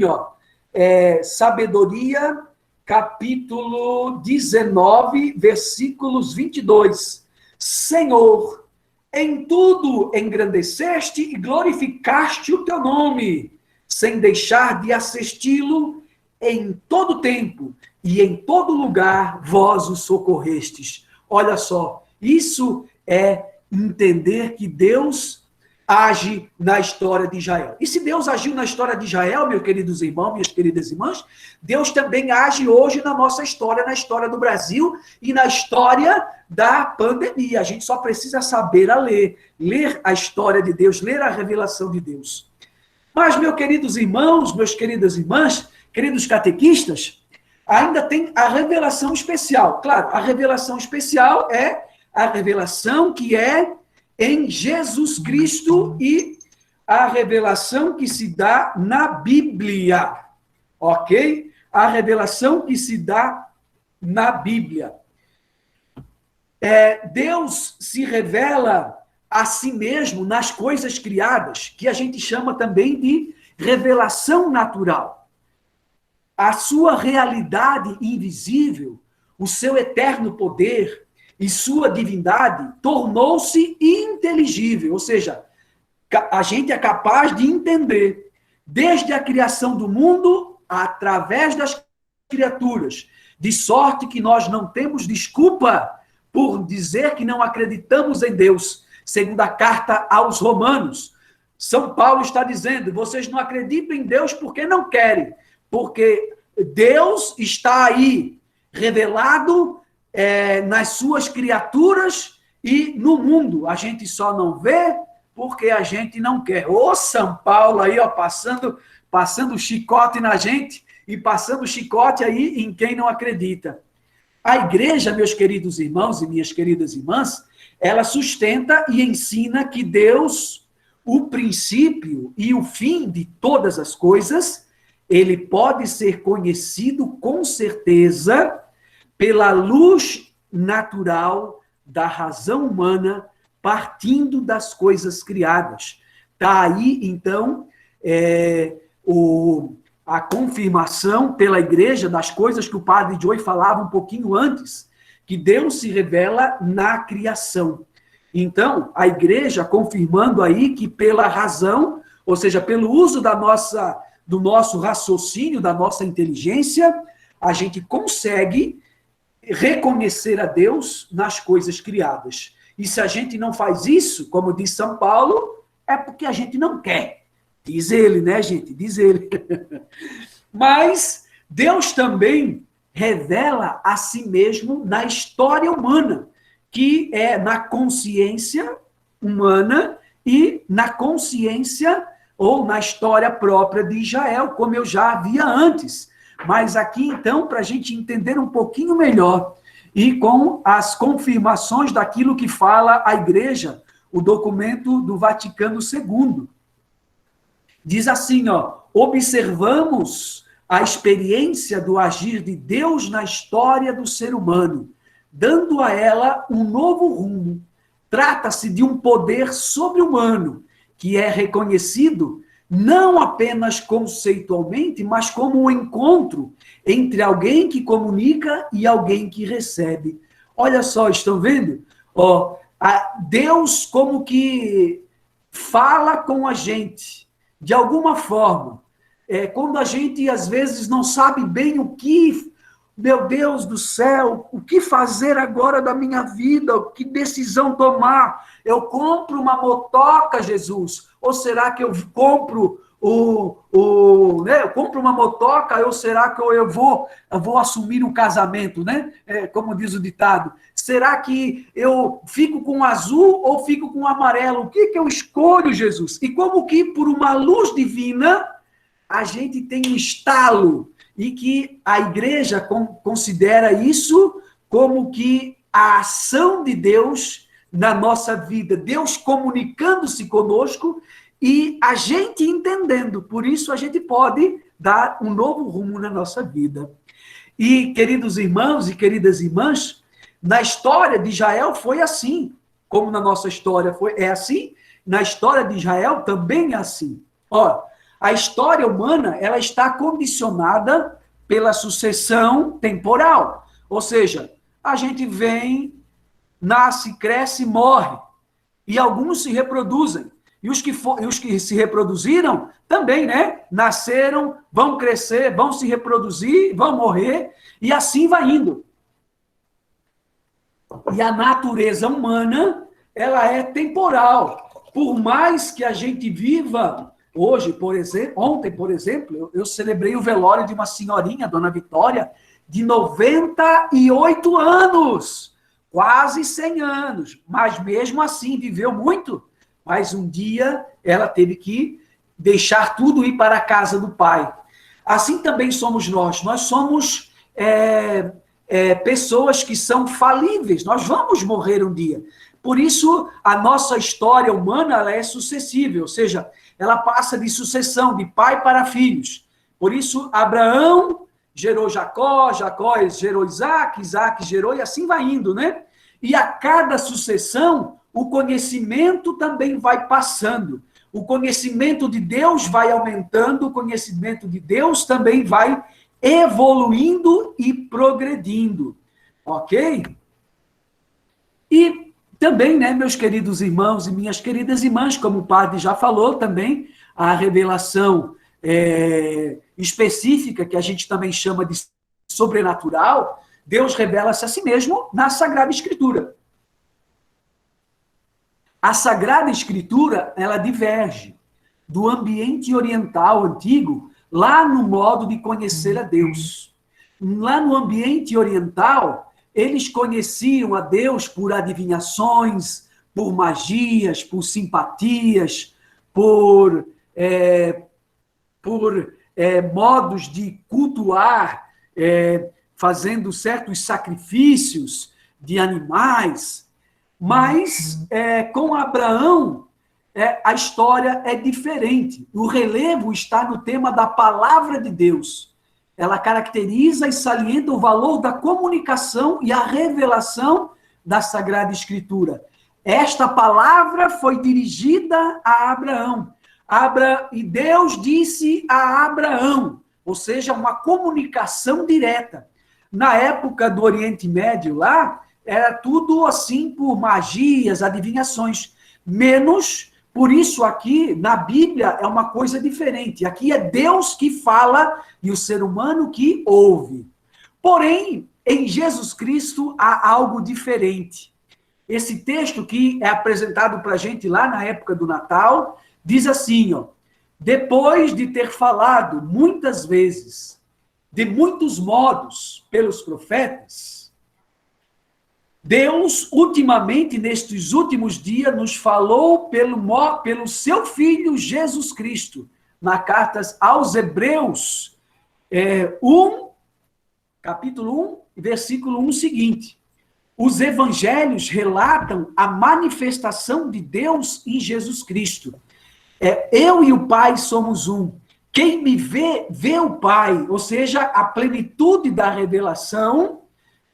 [SPEAKER 2] Sabedoria, capítulo 19, versículos 22. Senhor, em tudo engrandeceste e glorificaste o teu nome, sem deixar de assisti-lo em todo tempo e em todo lugar vós o socorrestes. Olha só, isso é entender que Deus age na história de Israel. E se Deus agiu na história de Israel, meus queridos irmãos, minhas queridas irmãs, Deus também age hoje na nossa história, na história do Brasil e na história da pandemia. A gente só precisa saber ler a história de Deus, ler a revelação de Deus. Mas, meus queridos irmãos, minhas queridas irmãs, queridos catequistas, ainda tem a revelação especial. Claro, a revelação especial é a revelação que é em Jesus Cristo e a revelação que se dá na Bíblia, ok? A revelação que se dá na Bíblia. Deus se revela a si mesmo nas coisas criadas, que a gente chama também de revelação natural. A sua realidade invisível, o seu eterno poder e sua divindade tornou-se inteligível, ou seja, a gente é capaz de entender, desde a criação do mundo, através das criaturas, de sorte que nós não temos desculpa por dizer que não acreditamos em Deus, segundo a carta aos Romanos. São Paulo está dizendo, vocês não acreditam em Deus porque não querem, porque Deus está aí, revelado nas suas criaturas e no mundo. A gente só não vê porque a gente não quer. Ô São Paulo aí, ó, passando chicote na gente e passando chicote aí em quem não acredita. A igreja, meus queridos irmãos e minhas queridas irmãs, ela sustenta e ensina que Deus, o princípio e o fim de todas as coisas, ele pode ser conhecido com certeza pela luz natural da razão humana, partindo das coisas criadas. Está aí, então, a confirmação pela igreja das coisas que o padre Joey falava um pouquinho antes, que Deus se revela na criação. Então, a igreja confirmando aí que pela razão, ou seja, pelo uso do nosso raciocínio, da nossa inteligência, a gente consegue reconhecer a Deus nas coisas criadas. E se a gente não faz isso, como diz São Paulo, é porque a gente não quer. Diz ele, né, gente? Diz ele. Mas Deus também revela a si mesmo na história humana, que é na consciência humana e na consciência ou na história própria de Israel, como eu já havia antes. Mas aqui, então, para a gente entender um pouquinho melhor, e com as confirmações daquilo que fala a Igreja, o documento do Vaticano II. Diz assim, ó, observamos a experiência do agir de Deus na história do ser humano, dando a ela um novo rumo. Trata-se de um poder sobre-humano, que é reconhecido não apenas conceitualmente, mas como um encontro entre alguém que comunica e alguém que recebe. Olha só, estão vendo? Ó, Deus como que fala com a gente, de alguma forma. Quando a gente, às vezes, não sabe bem o que, meu Deus do céu, o que fazer agora da minha vida, que decisão tomar? Eu compro uma motoca, Jesus, ou será que eu compro eu compro uma motoca, ou será que eu vou assumir um casamento, né? Como diz o ditado. Será que eu fico com azul ou fico com amarelo? O que eu escolho, Jesus? E como que, por uma luz divina, a gente tem um estalo, e que a igreja considera isso como que a ação de Deus na nossa vida, Deus comunicando-se conosco e a gente entendendo. Por isso a gente pode dar um novo rumo na nossa vida. E, queridos irmãos e queridas irmãs, na história de Israel foi assim, como na nossa história é assim, na história de Israel também é assim. Ó, a história humana, ela está condicionada pela sucessão temporal. Ou seja, a gente vem, nasce, cresce, morre. E alguns se reproduzem. E os que se reproduziram também, né? Nasceram, vão crescer, vão se reproduzir, vão morrer, e assim vai indo. E a natureza humana, ela é temporal. Por mais que a gente viva hoje, por exemplo, ontem, por exemplo, eu celebrei o velório de uma senhorinha, Dona Vitória, de 98 anos, quase 100 anos, mas mesmo assim viveu muito, mas um dia ela teve que deixar tudo e ir para a casa do Pai. Assim também somos nós somos pessoas que são falíveis, nós vamos morrer um dia. Por isso, a nossa história humana ela é sucessível, ou seja, ela passa de sucessão, de pai para filhos. Por isso, Abraão gerou Jacó, Jacó gerou Isaac, Isaac gerou, e assim vai indo, né? E a cada sucessão, o conhecimento também vai passando. O conhecimento de Deus vai aumentando, o conhecimento de Deus também vai evoluindo e progredindo. Ok? E Também, né, meus queridos irmãos e minhas queridas irmãs, como o padre já falou também, a revelação específica, que a gente também chama de sobrenatural, Deus revela-se a si mesmo na Sagrada Escritura. A Sagrada Escritura, ela diverge do ambiente oriental antigo, lá no modo de conhecer a Deus. Lá no ambiente oriental, eles conheciam a Deus por adivinhações, por magias, por simpatias, por modos de cultuar, fazendo certos sacrifícios de animais. Mas, com Abraão, a história é diferente. O relevo está no tema da palavra de Deus. Ela caracteriza e salienta o valor da comunicação e a revelação da Sagrada Escritura. Esta palavra foi dirigida a Abraão. E Deus disse a Abraão, ou seja, uma comunicação direta. Na época do Oriente Médio, lá, era tudo assim por magias, adivinhações. Menos, por isso aqui, na Bíblia, é uma coisa diferente. Aqui é Deus que fala e o ser humano que ouve. Porém, em Jesus Cristo há algo diferente. Esse texto que é apresentado para a gente lá na época do Natal, diz assim, ó, depois de ter falado muitas vezes, de muitos modos, pelos profetas, Deus, ultimamente, nestes últimos dias, nos falou pelo seu Filho Jesus Cristo, na carta aos Hebreus, capítulo 1, versículo 1 seguinte. Os evangelhos relatam a manifestação de Deus em Jesus Cristo. Eu e o Pai somos um. Quem me vê, vê o Pai. Ou seja, a plenitude da revelação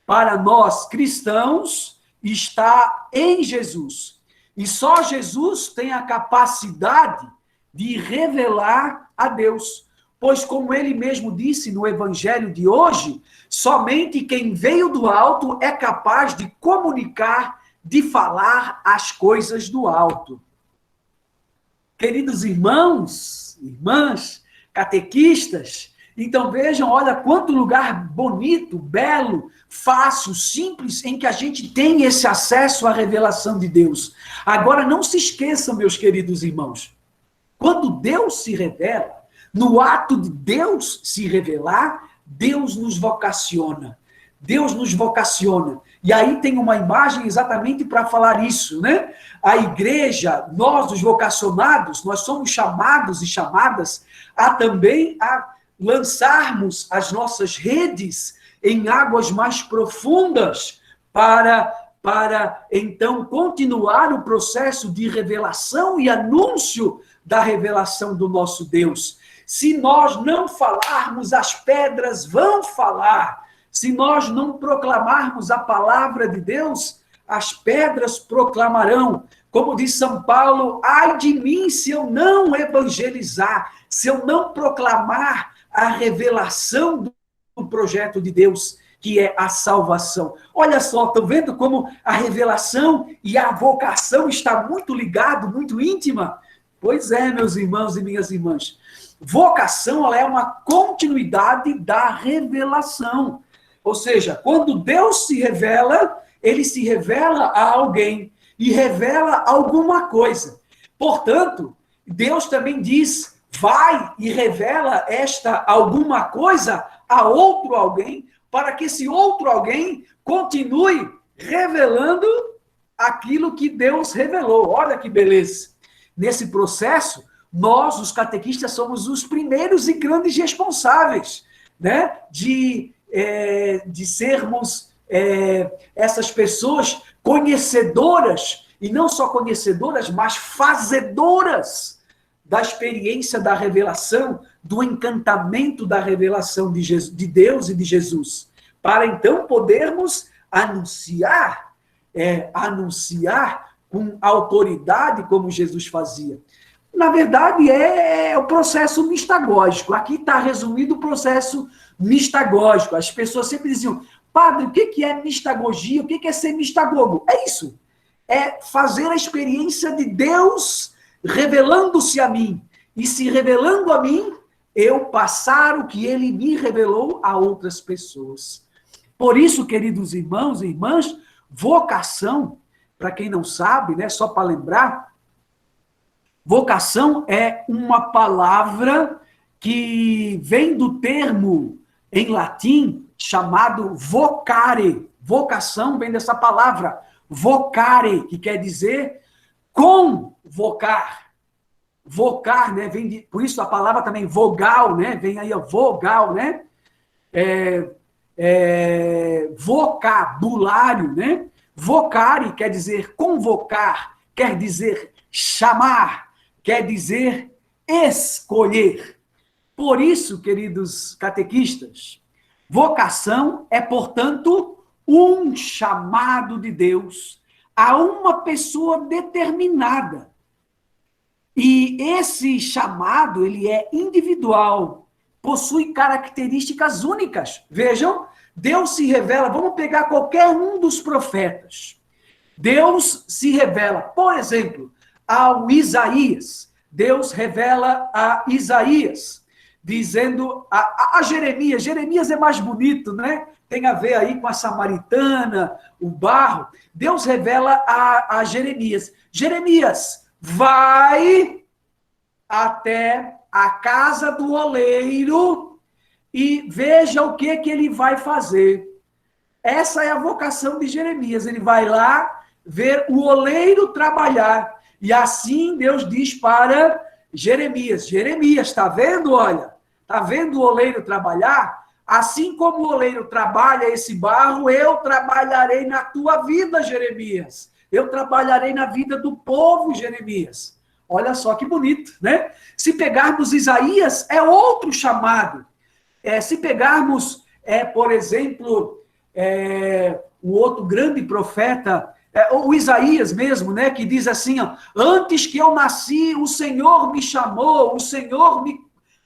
[SPEAKER 2] para nós cristãos está em Jesus. E só Jesus tem a capacidade de revelar a Deus. Pois, como ele mesmo disse no evangelho de hoje, somente quem veio do alto é capaz de comunicar, de falar as coisas do alto. Queridos irmãos, irmãs, catequistas, então vejam, olha quanto lugar bonito, belo, fácil, simples, em que a gente tem esse acesso à revelação de Deus. Agora, não se esqueçam, meus queridos irmãos, quando Deus se revela, no ato de Deus se revelar, Deus nos vocaciona. Deus nos vocaciona. E aí tem uma imagem exatamente para falar isso, né? A igreja, nós, os vocacionados, nós somos chamados e chamadas também a lançarmos as nossas redes em águas mais profundas para então continuar o processo de revelação e anúncio da revelação do nosso Deus. Se nós não falarmos, as pedras vão falar. Se nós não proclamarmos a palavra de Deus, as pedras proclamarão. Como diz São Paulo, ai de mim se eu não evangelizar, se eu não proclamar a revelação do projeto de Deus, que é a salvação. Olha só, estão vendo como a revelação e a vocação está muito ligado, muito íntima? Pois é, meus irmãos e minhas irmãs. Vocação, ela é uma continuidade da revelação. Ou seja, quando Deus se revela, ele se revela a alguém e revela alguma coisa. Portanto, Deus também diz, vai e revela esta alguma coisa a outro alguém, para que esse outro alguém continue revelando aquilo que Deus revelou. Olha que beleza. Nesse processo, nós, os catequistas, somos os primeiros e grandes responsáveis, né, de sermos essas pessoas conhecedoras, e não só conhecedoras, mas fazedoras da experiência da revelação, do encantamento da revelação de Deus e de Jesus, para então podermos anunciar com autoridade, como Jesus fazia. Na verdade, é o processo mistagógico. Aqui está resumido o processo mistagógico. As pessoas sempre diziam, padre, o que é mistagogia? O que é ser mistagogo? É isso. é fazer a experiência de Deus revelando-se a mim. E se revelando a mim, eu passar o que ele me revelou a outras pessoas. Por isso, queridos irmãos e irmãs, vocação, para quem não sabe, né, só para lembrar, vocação é uma palavra que vem do termo em latim chamado vocare. Vocação vem dessa palavra, vocare, que quer dizer convocar. Vocar, né? Vem de, por isso a palavra também vogal, né? Vem aí, ó, vogal, né? Vocabulário, né? Vocare quer dizer convocar, quer dizer chamar, quer dizer escolher. Por isso, queridos catequistas, vocação é, portanto, um chamado de Deus a uma pessoa determinada. E esse chamado, ele é individual, possui características únicas. Vejam, Deus se revela, vamos pegar qualquer um dos profetas. Deus se revela, por exemplo, ao Isaías. Deus revela a Isaías, dizendo a Jeremias. Jeremias é mais bonito, né? Tem a ver aí com a samaritana, o barro. Deus revela a Jeremias. Jeremias, vai até a casa do oleiro e veja o que ele vai fazer. Essa é a vocação de Jeremias. Ele vai lá ver o oleiro trabalhar. E assim Deus diz para Jeremias, Jeremias, está vendo, olha? Está vendo o oleiro trabalhar? Assim como o oleiro trabalha esse barro, eu trabalharei na tua vida, Jeremias. Eu trabalharei na vida do povo, Jeremias. Olha só que bonito, né? Se pegarmos Isaías, é outro chamado. Se pegarmos, por exemplo, o outro grande profeta, o Isaías mesmo, né? Que diz assim, ó, antes que eu nasci, o Senhor me chamou, o Senhor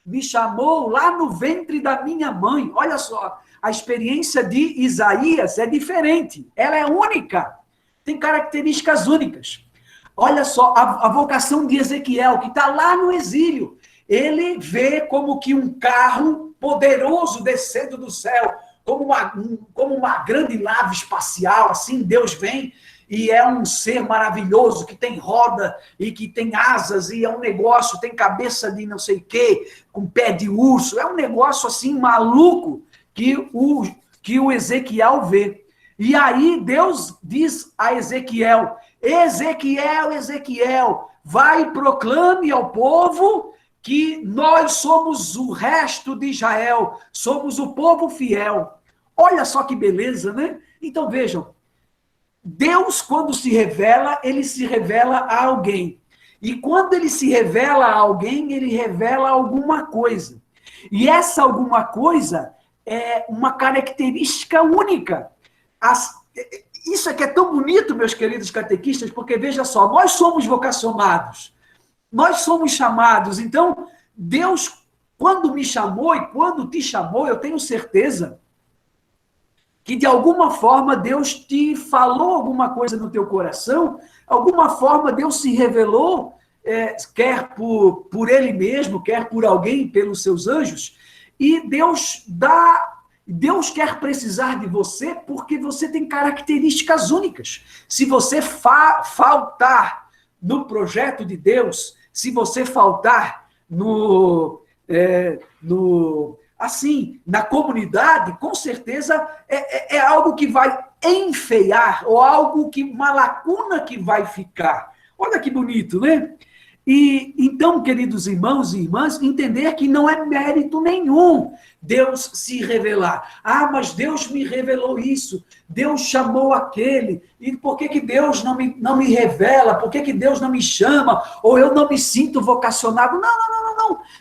[SPEAKER 2] me chamou lá no ventre da minha mãe. Olha só, a experiência de Isaías é diferente, ela é única. Tem características únicas. Olha só, a vocação de Ezequiel, que está lá no exílio. Ele vê como que um carro poderoso descendo do céu, como uma grande nave espacial, assim, Deus vem e é um ser maravilhoso, que tem roda e que tem asas, e é um negócio, tem cabeça de não sei o quê, com pé de urso, é um negócio assim maluco que o Ezequiel vê. E aí Deus diz a Ezequiel, Ezequiel, vai e proclame ao povo que nós somos o resto de Israel, somos o povo fiel. Olha só que beleza, né? Então vejam, Deus, quando se revela, ele se revela a alguém. E quando ele se revela a alguém, ele revela alguma coisa. E essa alguma coisa é uma característica única. Isso aqui é tão bonito, meus queridos catequistas, porque veja só, nós somos vocacionados, nós somos chamados. Então, Deus, quando me chamou e quando te chamou, eu tenho certeza que de alguma forma Deus te falou alguma coisa no teu coração, alguma forma Deus se revelou, quer por ele mesmo, quer por alguém, pelos seus anjos, e Deus quer precisar de você porque você tem características únicas. Se você faltar no projeto de Deus, se você faltar na comunidade, com certeza é algo que vai enfeiar, ou uma lacuna que vai ficar. Olha que bonito, né? E então, queridos irmãos e irmãs, entender que não é mérito nenhum Deus se revelar. Ah, mas Deus me revelou isso, Deus chamou aquele, e por que Deus não me revela? Por que Deus não me chama? Ou eu não me sinto vocacionado?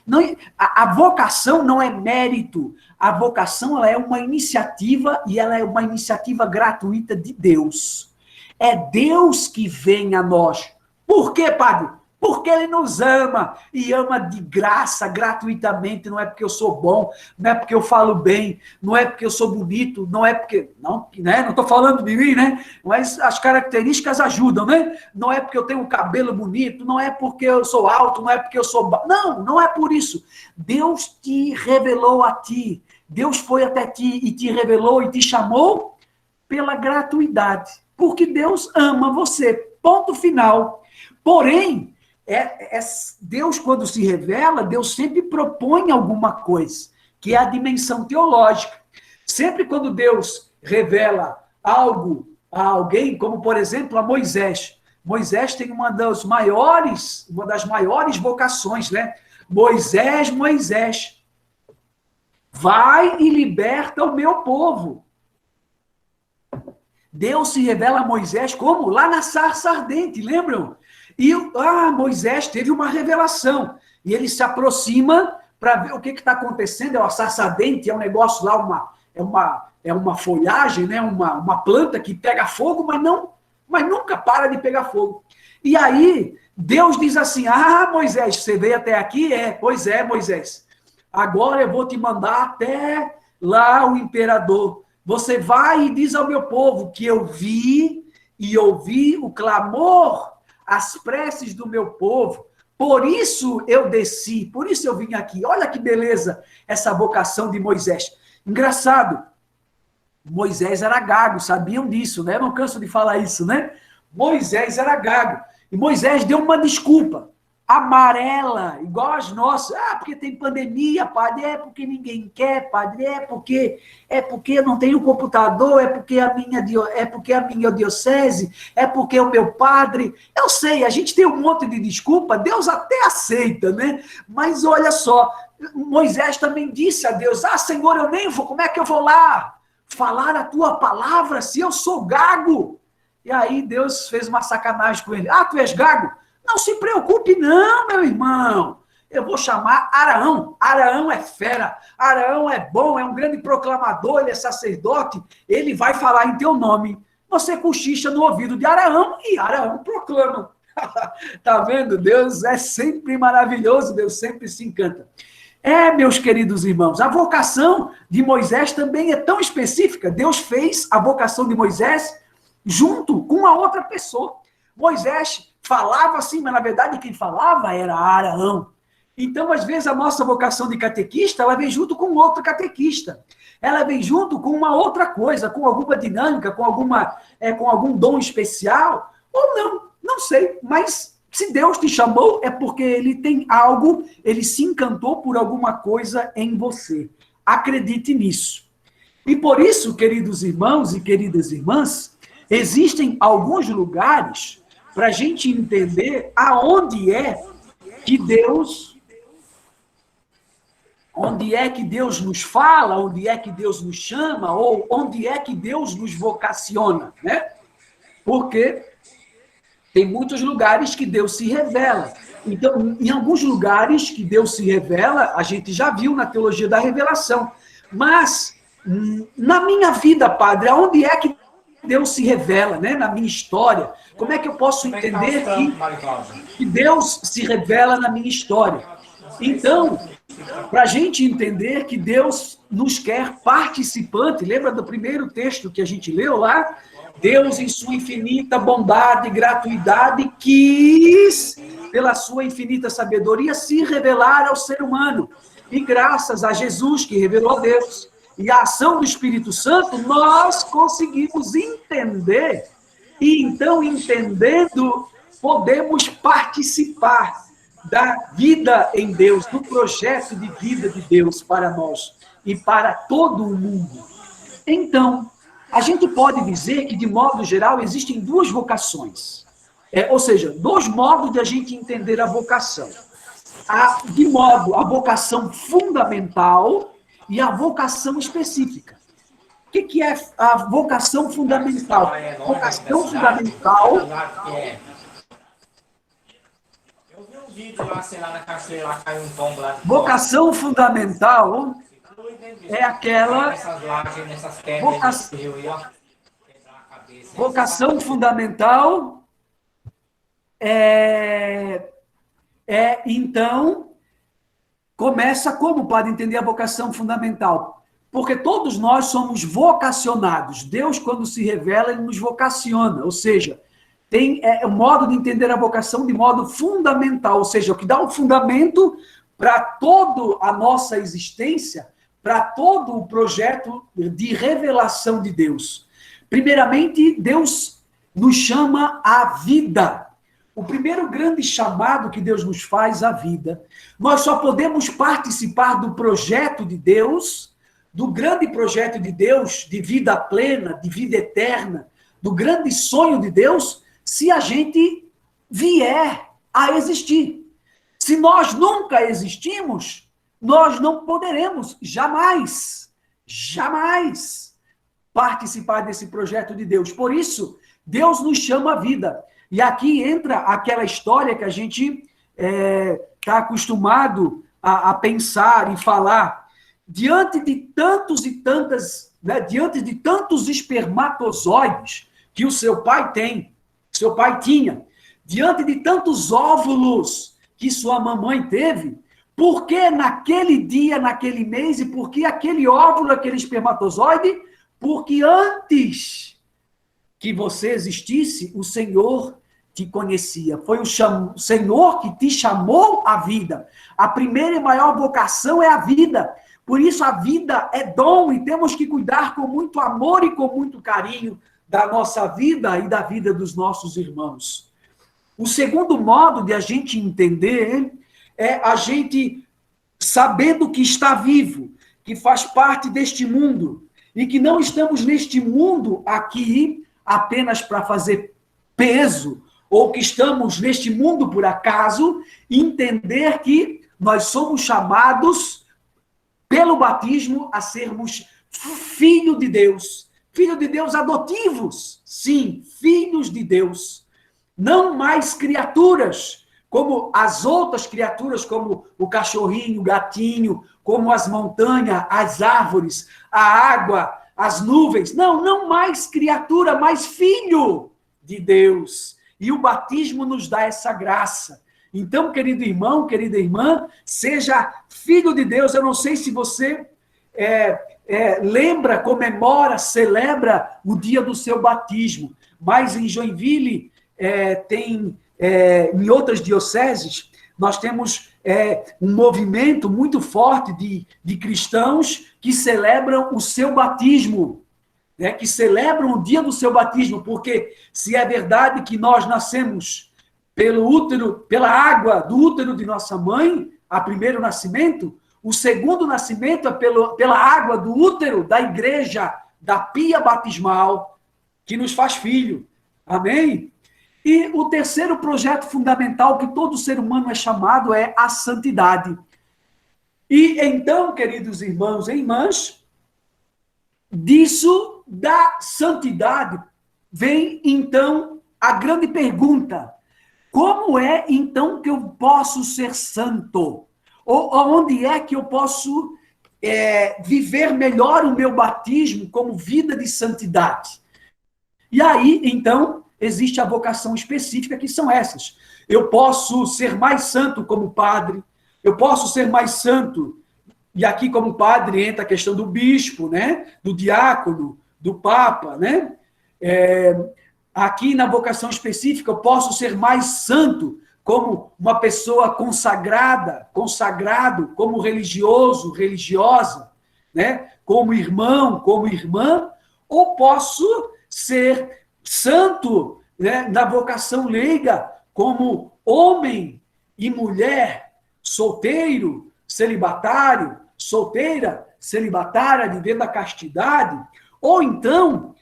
[SPEAKER 2] Não. A vocação não é mérito, a vocação ela é uma iniciativa, e ela é uma iniciativa gratuita de Deus. É Deus que vem a nós. Por quê, padre? Porque ele nos ama, e ama de graça, gratuitamente, não é porque eu sou bom, não é porque eu falo bem, não é porque eu sou bonito, não é porque, não, né? Não estou falando de mim, né? Mas as características ajudam, né? Não é porque eu tenho um cabelo bonito, não é porque eu sou alto, não é porque eu sou... Não, não é por isso. Deus te revelou a ti, Deus foi até ti e te revelou e te chamou pela gratuidade, porque Deus ama você, ponto final. Porém, Deus, quando se revela, Deus sempre propõe alguma coisa, que é a dimensão teológica. Sempre quando Deus revela algo a alguém, como, por exemplo, a Moisés. Moisés tem uma das maiores vocações, né? Moisés, Moisés, vai e liberta o meu povo. Deus se revela a Moisés como? Lá na sarça ardente, lembram? E Moisés teve uma revelação. E ele se aproxima para ver o que está acontecendo. É uma sarça ardente, é um negócio lá, é uma folhagem, né? uma planta que pega fogo, mas nunca para de pegar fogo. E aí, Deus diz assim, Moisés, você veio até aqui? Pois é, Moisés. Agora eu vou te mandar até lá o imperador. Você vai e diz ao meu povo que eu vi e ouvi o clamor, as preces do meu povo. Por isso eu desci, por isso eu vim aqui. Olha que beleza essa vocação de Moisés. Engraçado, Moisés era gago, sabiam disso, né? Eu não canso de falar isso, né? Moisés era gago. E Moisés deu uma desculpa amarela, igual as nossas. Porque tem pandemia, padre, porque ninguém quer, padre, é porque eu não tenho computador, é porque a minha diocese, é porque o meu padre. Eu sei, a gente tem um monte de desculpa, Deus até aceita, né? Mas olha só, Moisés também disse a Deus, Senhor, eu nem vou, como é que eu vou lá falar a tua palavra se eu sou gago? E aí Deus fez uma sacanagem com ele. Tu és gago? Não se preocupe não, meu irmão. Eu vou chamar Araão. Araão é fera. Araão é bom, é um grande proclamador, ele é sacerdote. Ele vai falar em teu nome. Você cochicha no ouvido de Araão e Araão proclama. Tá vendo? Deus é sempre maravilhoso, Deus sempre se encanta. Meus queridos irmãos, a vocação de Moisés também é tão específica. Deus fez a vocação de Moisés junto com a outra pessoa. Moisés falava assim, mas na verdade quem falava era Araão. Então, às vezes, a nossa vocação de catequista, ela vem junto com outro catequista. Ela vem junto com uma outra coisa, com alguma dinâmica, com algum dom especial, ou não sei. Mas se Deus te chamou, é porque ele tem algo, ele se encantou por alguma coisa em você. Acredite nisso. E por isso, queridos irmãos e queridas irmãs, existem alguns lugares para a gente entender aonde é que Deus nos fala, onde é que Deus nos chama, ou onde é que Deus nos vocaciona, né? Porque tem muitos lugares que Deus se revela. Então, em alguns lugares que Deus se revela, a gente já viu na teologia da revelação. Mas, na minha vida, padre, aonde é que Deus se revela, né? Na minha história? Como é que eu posso entender que Deus se revela na minha história? Então, para a gente entender que Deus nos quer participante, lembra do primeiro texto que a gente leu lá? Deus, em sua infinita bondade e gratuidade, quis, pela sua infinita sabedoria, se revelar ao ser humano. E graças a Jesus, que revelou a Deus, e a ação do Espírito Santo, nós conseguimos entender. E então, entendendo, podemos participar da vida em Deus, do projeto de vida de Deus para nós e para todo o mundo. Então, a gente pode dizer que, de modo geral, existem duas vocações. Ou seja, dois modos de a gente entender a vocação. A vocação fundamental e a vocação específica. O que é a vocação fundamental? Vocação fundamental...
[SPEAKER 4] Eu vi um vídeo lá, sei lá, na cachoeira, lá caiu um tombo lá.
[SPEAKER 2] Vocação fundamental é aquela... Vocação fundamental é então, começa como para entender a vocação fundamental? Porque todos nós somos vocacionados. Deus, quando se revela, ele nos vocaciona. Ou seja, tem o modo de entender a vocação de modo fundamental. Ou seja, o que dá um fundamento para toda a nossa existência, para todo o projeto de revelação de Deus. Primeiramente, Deus nos chama à vida. O primeiro grande chamado que Deus nos faz à vida. Nós só podemos participar do projeto de Deus, do grande projeto de Deus, de vida plena, de vida eterna, do grande sonho de Deus, se a gente vier a existir. Se nós nunca existimos, nós não poderemos jamais participar desse projeto de Deus. Por isso, Deus nos chama à vida. E aqui entra aquela história que a gente está acostumado a pensar e falar. Diante de tantos e tantas, né, diante de tantos espermatozoides que o seu pai tinha, diante de tantos óvulos que sua mamãe teve, por que naquele dia, naquele mês, e por que aquele óvulo, aquele espermatozoide? Porque antes que você existisse, o Senhor te conhecia. Foi o Senhor que te chamou à vida. A primeira e maior vocação é a vida. Por isso a vida é dom e temos que cuidar com muito amor e com muito carinho da nossa vida e da vida dos nossos irmãos. O segundo modo de a gente entender é a gente sabendo que está vivo, que faz parte deste mundo e que não estamos neste mundo aqui apenas para fazer peso ou que estamos neste mundo por acaso, entender que nós somos chamados pelo batismo a sermos filho de Deus adotivos, sim, filhos de Deus, não mais criaturas, como as outras criaturas, como o cachorrinho, o gatinho, como as montanhas, as árvores, a água, as nuvens, não mais criatura, mas filho de Deus, e o batismo nos dá essa graça. Então, querido irmão, querida irmã, seja filho de Deus. Eu não sei se você lembra, comemora, celebra o dia do seu batismo, mas em Joinville em outras dioceses, nós temos um movimento muito forte de cristãos que celebram o seu batismo, né, que celebram o dia do seu batismo, porque se é verdade que nós nascemos pelo útero, pela água do útero de nossa mãe, a primeiro nascimento, o segundo nascimento é pela água do útero da igreja, da pia batismal, que nos faz filho. Amém? E o terceiro projeto fundamental que todo ser humano é chamado é a santidade. E então, queridos irmãos e irmãs, disso, da santidade, vem então a grande pergunta: como é então que eu posso ser santo? Ou onde é que eu posso viver melhor o meu batismo como vida de santidade? E aí, então, existe a vocação específica, que são essas. Eu posso ser mais santo como padre, eu posso ser mais santo, e aqui como padre entra a questão do bispo, né? Do diácono, do papa, né? Aqui na vocação específica eu posso ser mais santo como uma pessoa consagrada, consagrado, como religioso, religiosa, né? Como irmão, como irmã, ou posso ser santo, né? Na vocação leiga, como homem e mulher, solteiro, celibatário, solteira, celibatária, vivendo a castidade, ou então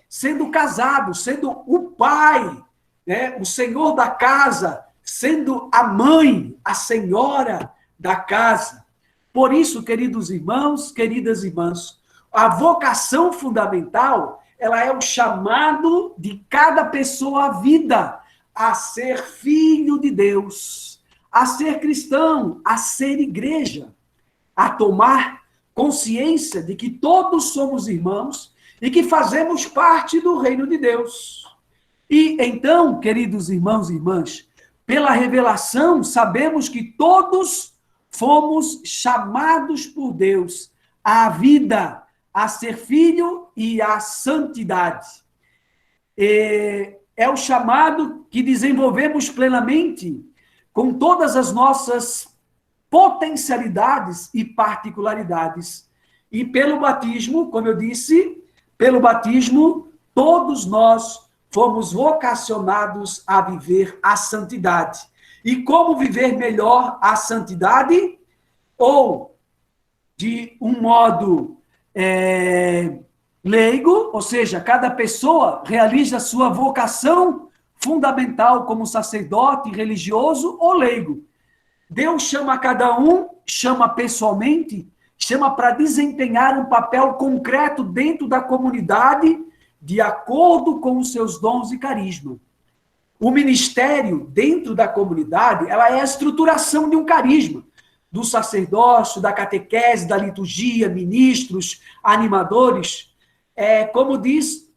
[SPEAKER 2] sendo casado, sendo o pai, né, o senhor da casa, sendo a mãe, a senhora da casa. Por isso, queridos irmãos, queridas irmãs, a vocação fundamental, ela é o chamado de cada pessoa à vida, a ser filho de Deus, a ser cristão, a ser igreja, a tomar consciência de que todos somos irmãos e que fazemos parte do reino de Deus. E então, queridos irmãos e irmãs, pela revelação, sabemos que todos fomos chamados por Deus à vida, a ser filho e à santidade. É o chamado que desenvolvemos plenamente com todas as nossas potencialidades e particularidades. E pelo batismo, como eu disse, pelo batismo, todos nós fomos vocacionados a viver a santidade. E como viver melhor a santidade? Ou, de um modo leigo, ou seja, cada pessoa realiza a sua vocação fundamental como sacerdote religioso ou leigo. Deus chama cada um, chama pessoalmente, chama para desempenhar um papel concreto dentro da comunidade, de acordo com os seus dons e carisma. O ministério dentro da comunidade, ela é a estruturação de um carisma, do sacerdócio, da catequese, da liturgia, ministros, animadores. Como diz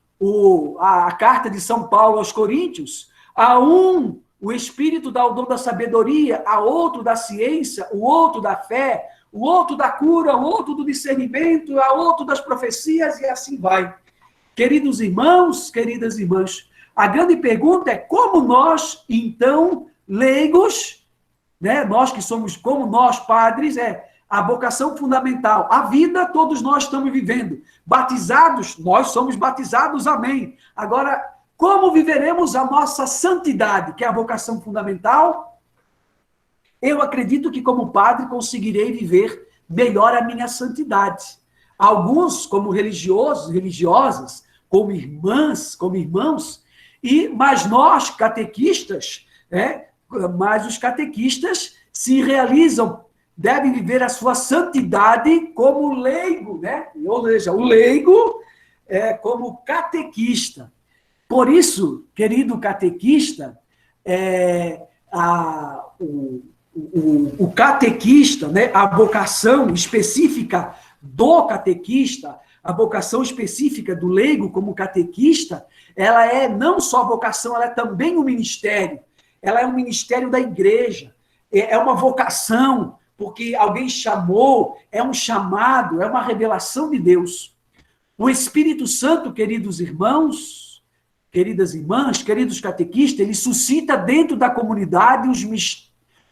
[SPEAKER 2] a carta de São Paulo aos Coríntios, a um o Espírito dá o dom da sabedoria, a outro da ciência, o outro da fé, o outro da cura, o outro do discernimento, a outro das profecias, e assim vai. Queridos irmãos, queridas irmãs, a grande pergunta é como nós, então, leigos, né, nós que somos como nós, padres, a vocação fundamental. A vida, todos nós estamos vivendo. Batizados, nós somos batizados, amém. Agora, como viveremos a nossa santidade, que é a vocação fundamental? Eu acredito que, como padre, conseguirei viver melhor a minha santidade. Alguns, como religiosos, religiosas, como irmãs, como irmãos, mas nós, catequistas, mas os catequistas se realizam, devem viver a sua santidade como leigo, né? Ou seja, o leigo como catequista. Por isso, querido catequista, o catequista, né, a vocação específica do catequista, a vocação específica do leigo como catequista, ela é não só a vocação, ela é também um ministério. Ela é um ministério da igreja, é uma vocação, porque alguém chamou, é um chamado, é uma revelação de Deus. O Espírito Santo, queridos irmãos, queridas irmãs, queridos catequistas, ele suscita dentro da comunidade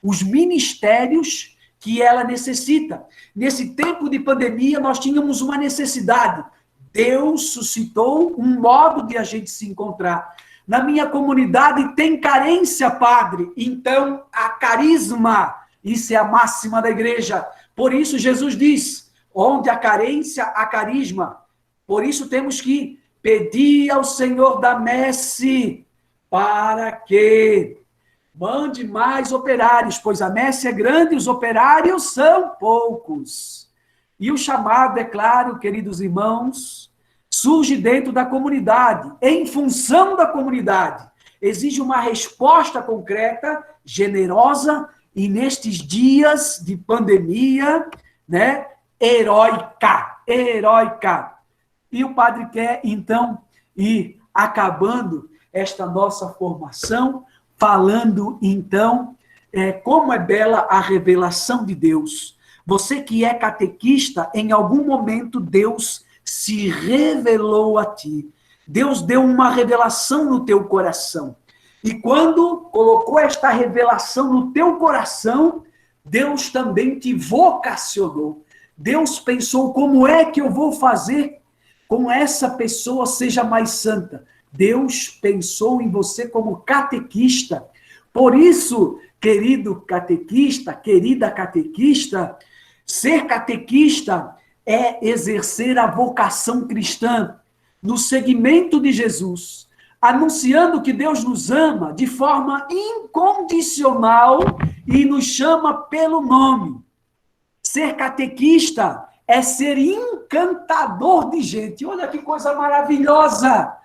[SPEAKER 2] os ministérios que ela necessita. Nesse tempo de pandemia, nós tínhamos uma necessidade. Deus suscitou um modo de a gente se encontrar. Na minha comunidade tem carência, padre. Então, a carisma, isso é a máxima da igreja. Por isso, Jesus diz, onde há carência, há carisma. Por isso, temos que pedir ao Senhor da messe para que mande mais operários, pois a messe é grande e os operários são poucos. E o chamado, é claro, queridos irmãos, surge dentro da comunidade, em função da comunidade. Exige uma resposta concreta, generosa, e nestes dias de pandemia, né, heróica. E o padre quer, então, ir acabando esta nossa formação, falando, então, como é bela a revelação de Deus. Você que é catequista, em algum momento Deus se revelou a ti. Deus deu uma revelação no teu coração. E quando colocou esta revelação no teu coração, Deus também te vocacionou. Deus pensou, como é que eu vou fazer com essa pessoa seja mais santa? Deus pensou em você como catequista. Por isso, querido catequista, querida catequista, ser catequista é exercer a vocação cristã no seguimento de Jesus, anunciando que Deus nos ama de forma incondicional e nos chama pelo nome. Ser catequista é ser encantador de gente. Olha que coisa maravilhosa!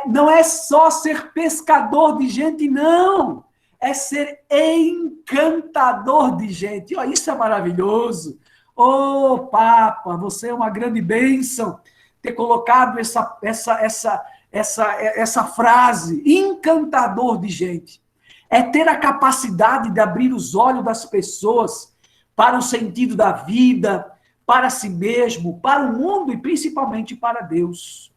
[SPEAKER 2] Não é só ser pescador de gente, não. É ser encantador de gente. Oh, isso é maravilhoso. Ô, Papa, você é uma grande bênção ter colocado essa frase, encantador de gente. é ter a capacidade de abrir os olhos das pessoas para o sentido da vida, para si mesmo, para o mundo e principalmente para Deus.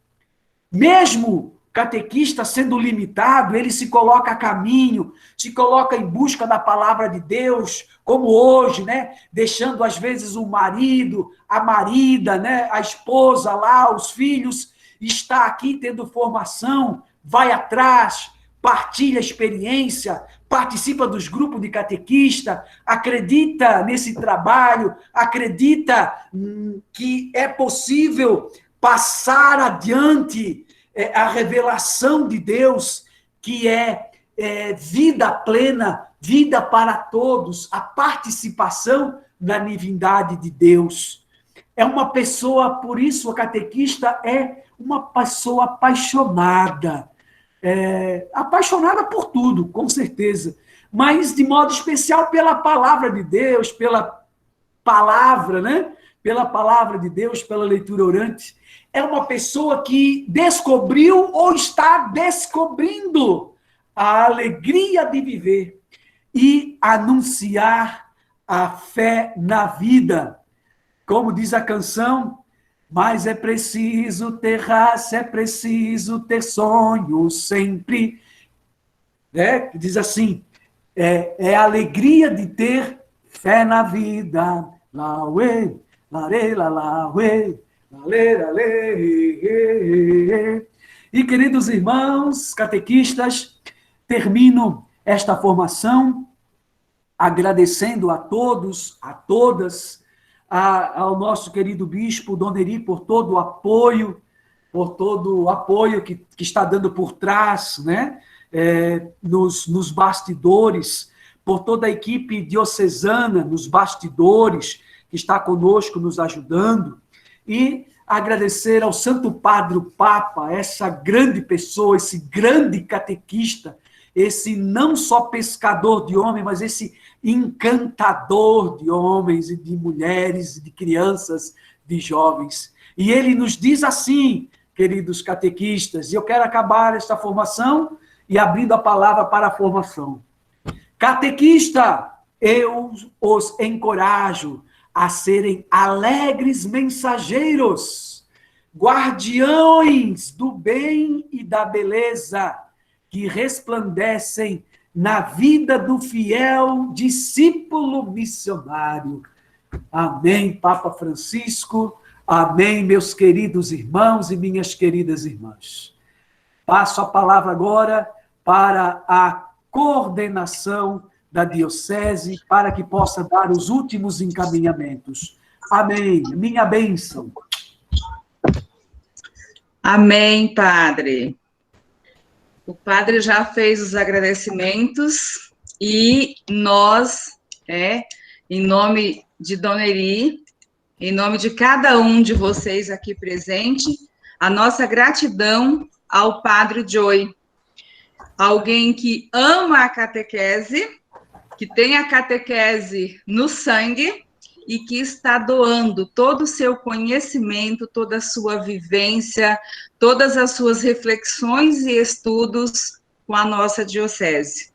[SPEAKER 2] Mesmo catequista sendo limitado, ele se coloca a caminho, se coloca em busca da palavra de Deus, como hoje, né? Deixando às vezes o marido, a marida, né? A esposa lá, os filhos, está aqui tendo formação, vai atrás, partilha experiência, participa dos grupos de catequista, acredita nesse trabalho, acredita que é possível passar adiante a revelação de Deus, que é vida plena, vida para todos, a participação na divindade de Deus. É uma pessoa, por isso a catequista é uma pessoa apaixonada, apaixonada por tudo, com certeza, mas de modo especial pela palavra de Deus, pela palavra, né? Pela palavra de Deus, pela leitura orante. É uma pessoa que descobriu ou está descobrindo a alegria de viver e anunciar a fé na vida. Como diz a canção, mas é preciso ter raça, é preciso ter sonho sempre. Diz assim, é a alegria de ter fé na vida. La ué, la re, la ué, la le, la le. E, queridos irmãos catequistas, termino esta formação agradecendo a todos, a todas, ao nosso querido bispo Dom Neri por todo o apoio, que está dando por trás, né? Nos bastidores, por toda a equipe diocesana nos bastidores, que está conosco, nos ajudando, e agradecer ao Santo Padre, o Papa, essa grande pessoa, esse grande catequista, esse não só pescador de homens, mas esse encantador de homens e de mulheres, de crianças, de jovens. E ele nos diz assim, queridos catequistas, e eu quero acabar esta formação e abrindo a palavra para a formação. Catequista, eu os encorajo a serem alegres mensageiros, guardiões do bem e da beleza, que resplandecem na vida do fiel discípulo missionário. Amém, Papa Francisco. Amém, meus queridos irmãos e minhas queridas irmãs. Passo a palavra agora para a coordenação da diocese, para que possa dar os últimos encaminhamentos. Amém. Minha bênção.
[SPEAKER 1] Amém, Padre. O Padre já fez os agradecimentos e nós, em nome de Dom Neri, em nome de cada um de vocês aqui presente, a nossa gratidão ao Padre Joey, alguém que ama a catequese, que tem a catequese no sangue e que está doando todo o seu conhecimento, toda a sua vivência, todas as suas reflexões e estudos com a nossa diocese.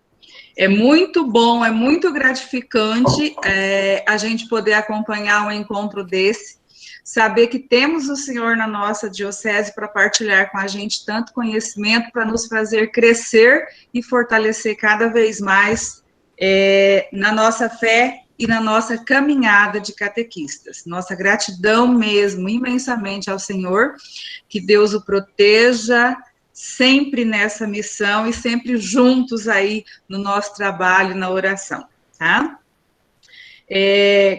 [SPEAKER 1] É muito bom, é muito gratificante a gente poder acompanhar um encontro desse, saber que temos o Senhor na nossa diocese para partilhar com a gente tanto conhecimento, para nos fazer crescer e fortalecer cada vez mais na nossa fé e na nossa caminhada de catequistas. Nossa gratidão mesmo, imensamente ao Senhor, que Deus o proteja sempre nessa missão e sempre juntos aí no nosso trabalho, na oração, tá?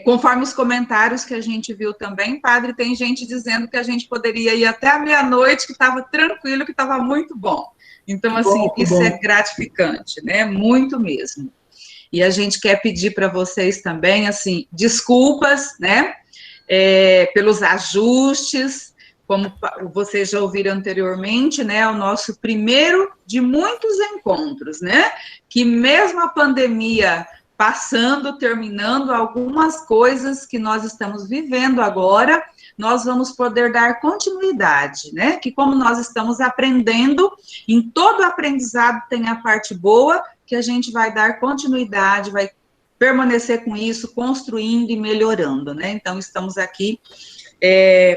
[SPEAKER 1] Conforme os comentários que a gente viu também, Padre, tem gente dizendo que a gente poderia ir até a meia-noite, que estava tranquilo, que estava muito bom. Então, assim, isso é gratificante, né? Muito mesmo. E a gente quer pedir para vocês também, assim, desculpas, né, pelos ajustes, como vocês já ouviram anteriormente, né, o nosso primeiro de muitos encontros, né, que mesmo a pandemia passando, terminando, algumas coisas que nós estamos vivendo agora, nós vamos poder dar continuidade, né, que como nós estamos aprendendo, em todo aprendizado tem a parte boa que a gente vai dar continuidade, vai permanecer com isso, construindo e melhorando, né? Então, estamos aqui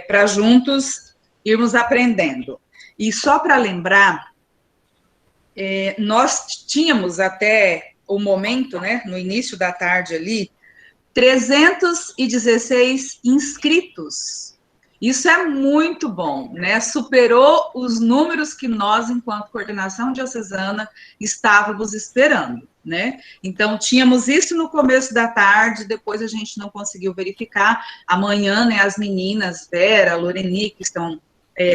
[SPEAKER 1] para juntos irmos aprendendo. E só para lembrar, nós tínhamos até o momento, né, no início da tarde ali, 316 inscritos. Isso é muito bom, né? Superou os números que nós, enquanto coordenação diocesana, estávamos esperando, né? Então, tínhamos isso no começo da tarde, depois a gente não conseguiu verificar. Amanhã, né, as meninas, Vera, Loreni, que estão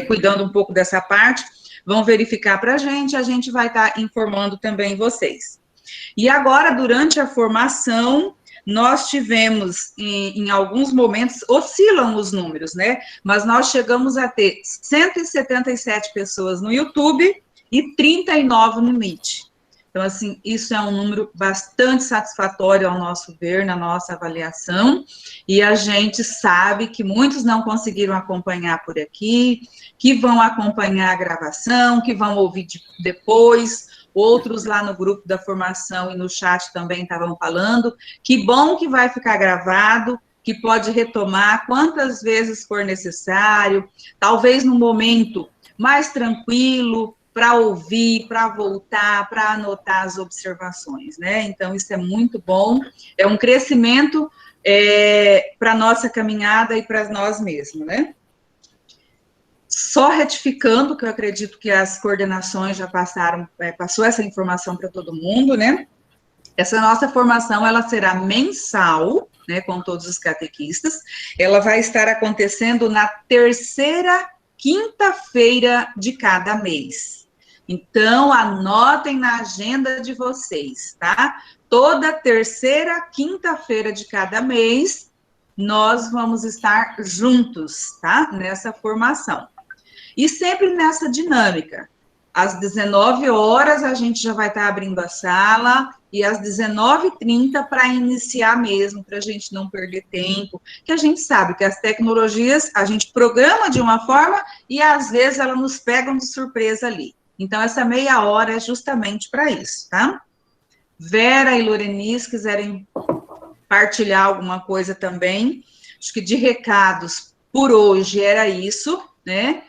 [SPEAKER 1] cuidando um pouco dessa parte, vão verificar para a gente vai estar informando também vocês. E agora, durante a formação, nós tivemos, em alguns momentos, oscilam os números, né? Mas nós chegamos a ter 177 pessoas no YouTube e 39 no Meet. Então, assim, isso é um número bastante satisfatório ao nosso ver, na nossa avaliação, e a gente sabe que muitos não conseguiram acompanhar por aqui, que vão acompanhar a gravação, que vão ouvir depois. Outros lá no grupo da formação e no chat também estavam falando. Que bom que vai ficar gravado, que pode retomar quantas vezes for necessário, talvez num momento mais tranquilo, para ouvir, para voltar, para anotar as observações, né? Então, isso é muito bom, é um crescimento para a nossa caminhada e para nós mesmos, né? Só retificando, que eu acredito que as coordenações já passou essa informação para todo mundo, né? Essa nossa formação, ela será mensal, né, com todos os catequistas. Ela vai estar acontecendo na terceira quinta-feira de cada mês. Então, anotem na agenda de vocês, tá? Toda terceira quinta-feira de cada mês, nós vamos estar juntos, tá? Nessa formação. E sempre nessa dinâmica. Às 19 horas, a gente já vai estar abrindo a sala, e às 19h30 para iniciar mesmo, para a gente não perder tempo, que a gente sabe que as tecnologias, a gente programa de uma forma, e às vezes elas nos pegam de surpresa ali. Então, essa meia hora é justamente para isso, tá? Vera e Loreni, se quiserem partilhar alguma coisa também, acho que de recados por hoje era isso, né?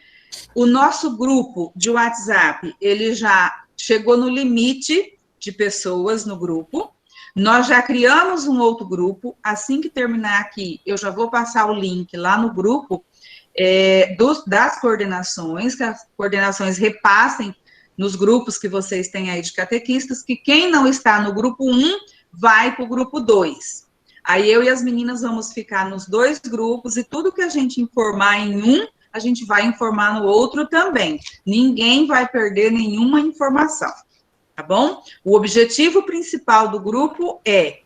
[SPEAKER 1] O nosso grupo de WhatsApp, ele já chegou no limite de pessoas no grupo. Nós já criamos um outro grupo. Assim que terminar aqui, eu já vou passar o link lá no grupo das coordenações, que as coordenações repassem nos grupos que vocês têm aí de catequistas, que quem não está no grupo 1 vai para o grupo 2. Aí eu e as meninas vamos ficar nos dois grupos, e tudo que a gente informar em um, a gente vai informar no outro também. Ninguém vai perder nenhuma informação, tá bom? O objetivo principal do grupo é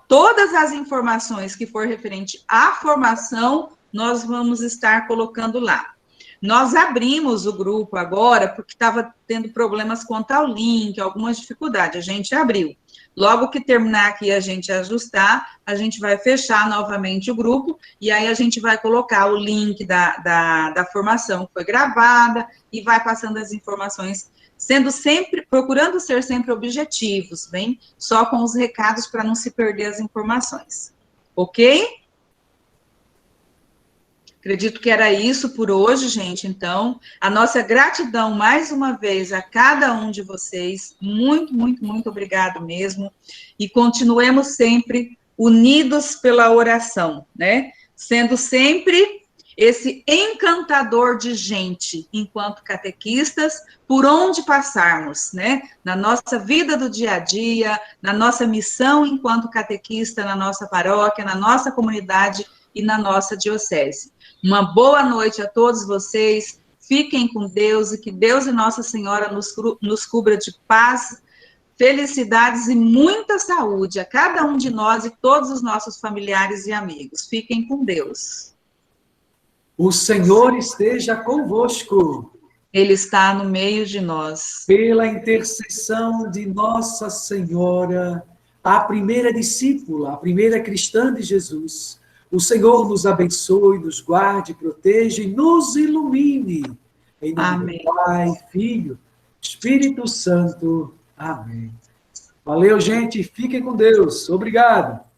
[SPEAKER 1] todas as informações que for referente à formação, nós vamos estar colocando lá. Nós abrimos o grupo agora porque estava tendo problemas quanto ao link, algumas dificuldades, a gente abriu. Logo que terminar aqui a gente ajustar, a gente vai fechar novamente o grupo, e aí a gente vai colocar o link da formação que foi gravada, e vai passando as informações, procurando ser sempre objetivos, bem? Só com os recados para não se perder as informações. Ok? Acredito que era isso por hoje, gente. Então, a nossa gratidão, mais uma vez, a cada um de vocês. Muito, muito, muito obrigado mesmo. E continuemos sempre unidos pela oração, né? Sendo sempre esse encantador de gente, enquanto catequistas, por onde passarmos, né? Na nossa vida do dia a dia, na nossa missão enquanto catequista, na nossa paróquia, na nossa comunidade e na nossa diocese. Uma boa noite a todos vocês, fiquem com Deus, e que Deus e Nossa Senhora nos cubra de paz, felicidades e muita saúde a cada um de nós e todos os nossos familiares e amigos. Fiquem com Deus.
[SPEAKER 2] O Senhor esteja convosco.
[SPEAKER 1] Ele está no meio de nós.
[SPEAKER 2] Pela intercessão de Nossa Senhora, a primeira discípula, a primeira cristã de Jesus, o Senhor nos abençoe, nos guarde, proteja e nos ilumine. Em nome do Pai, Filho, Espírito Santo. Amém. Valeu, gente. Fiquem com Deus. Obrigado.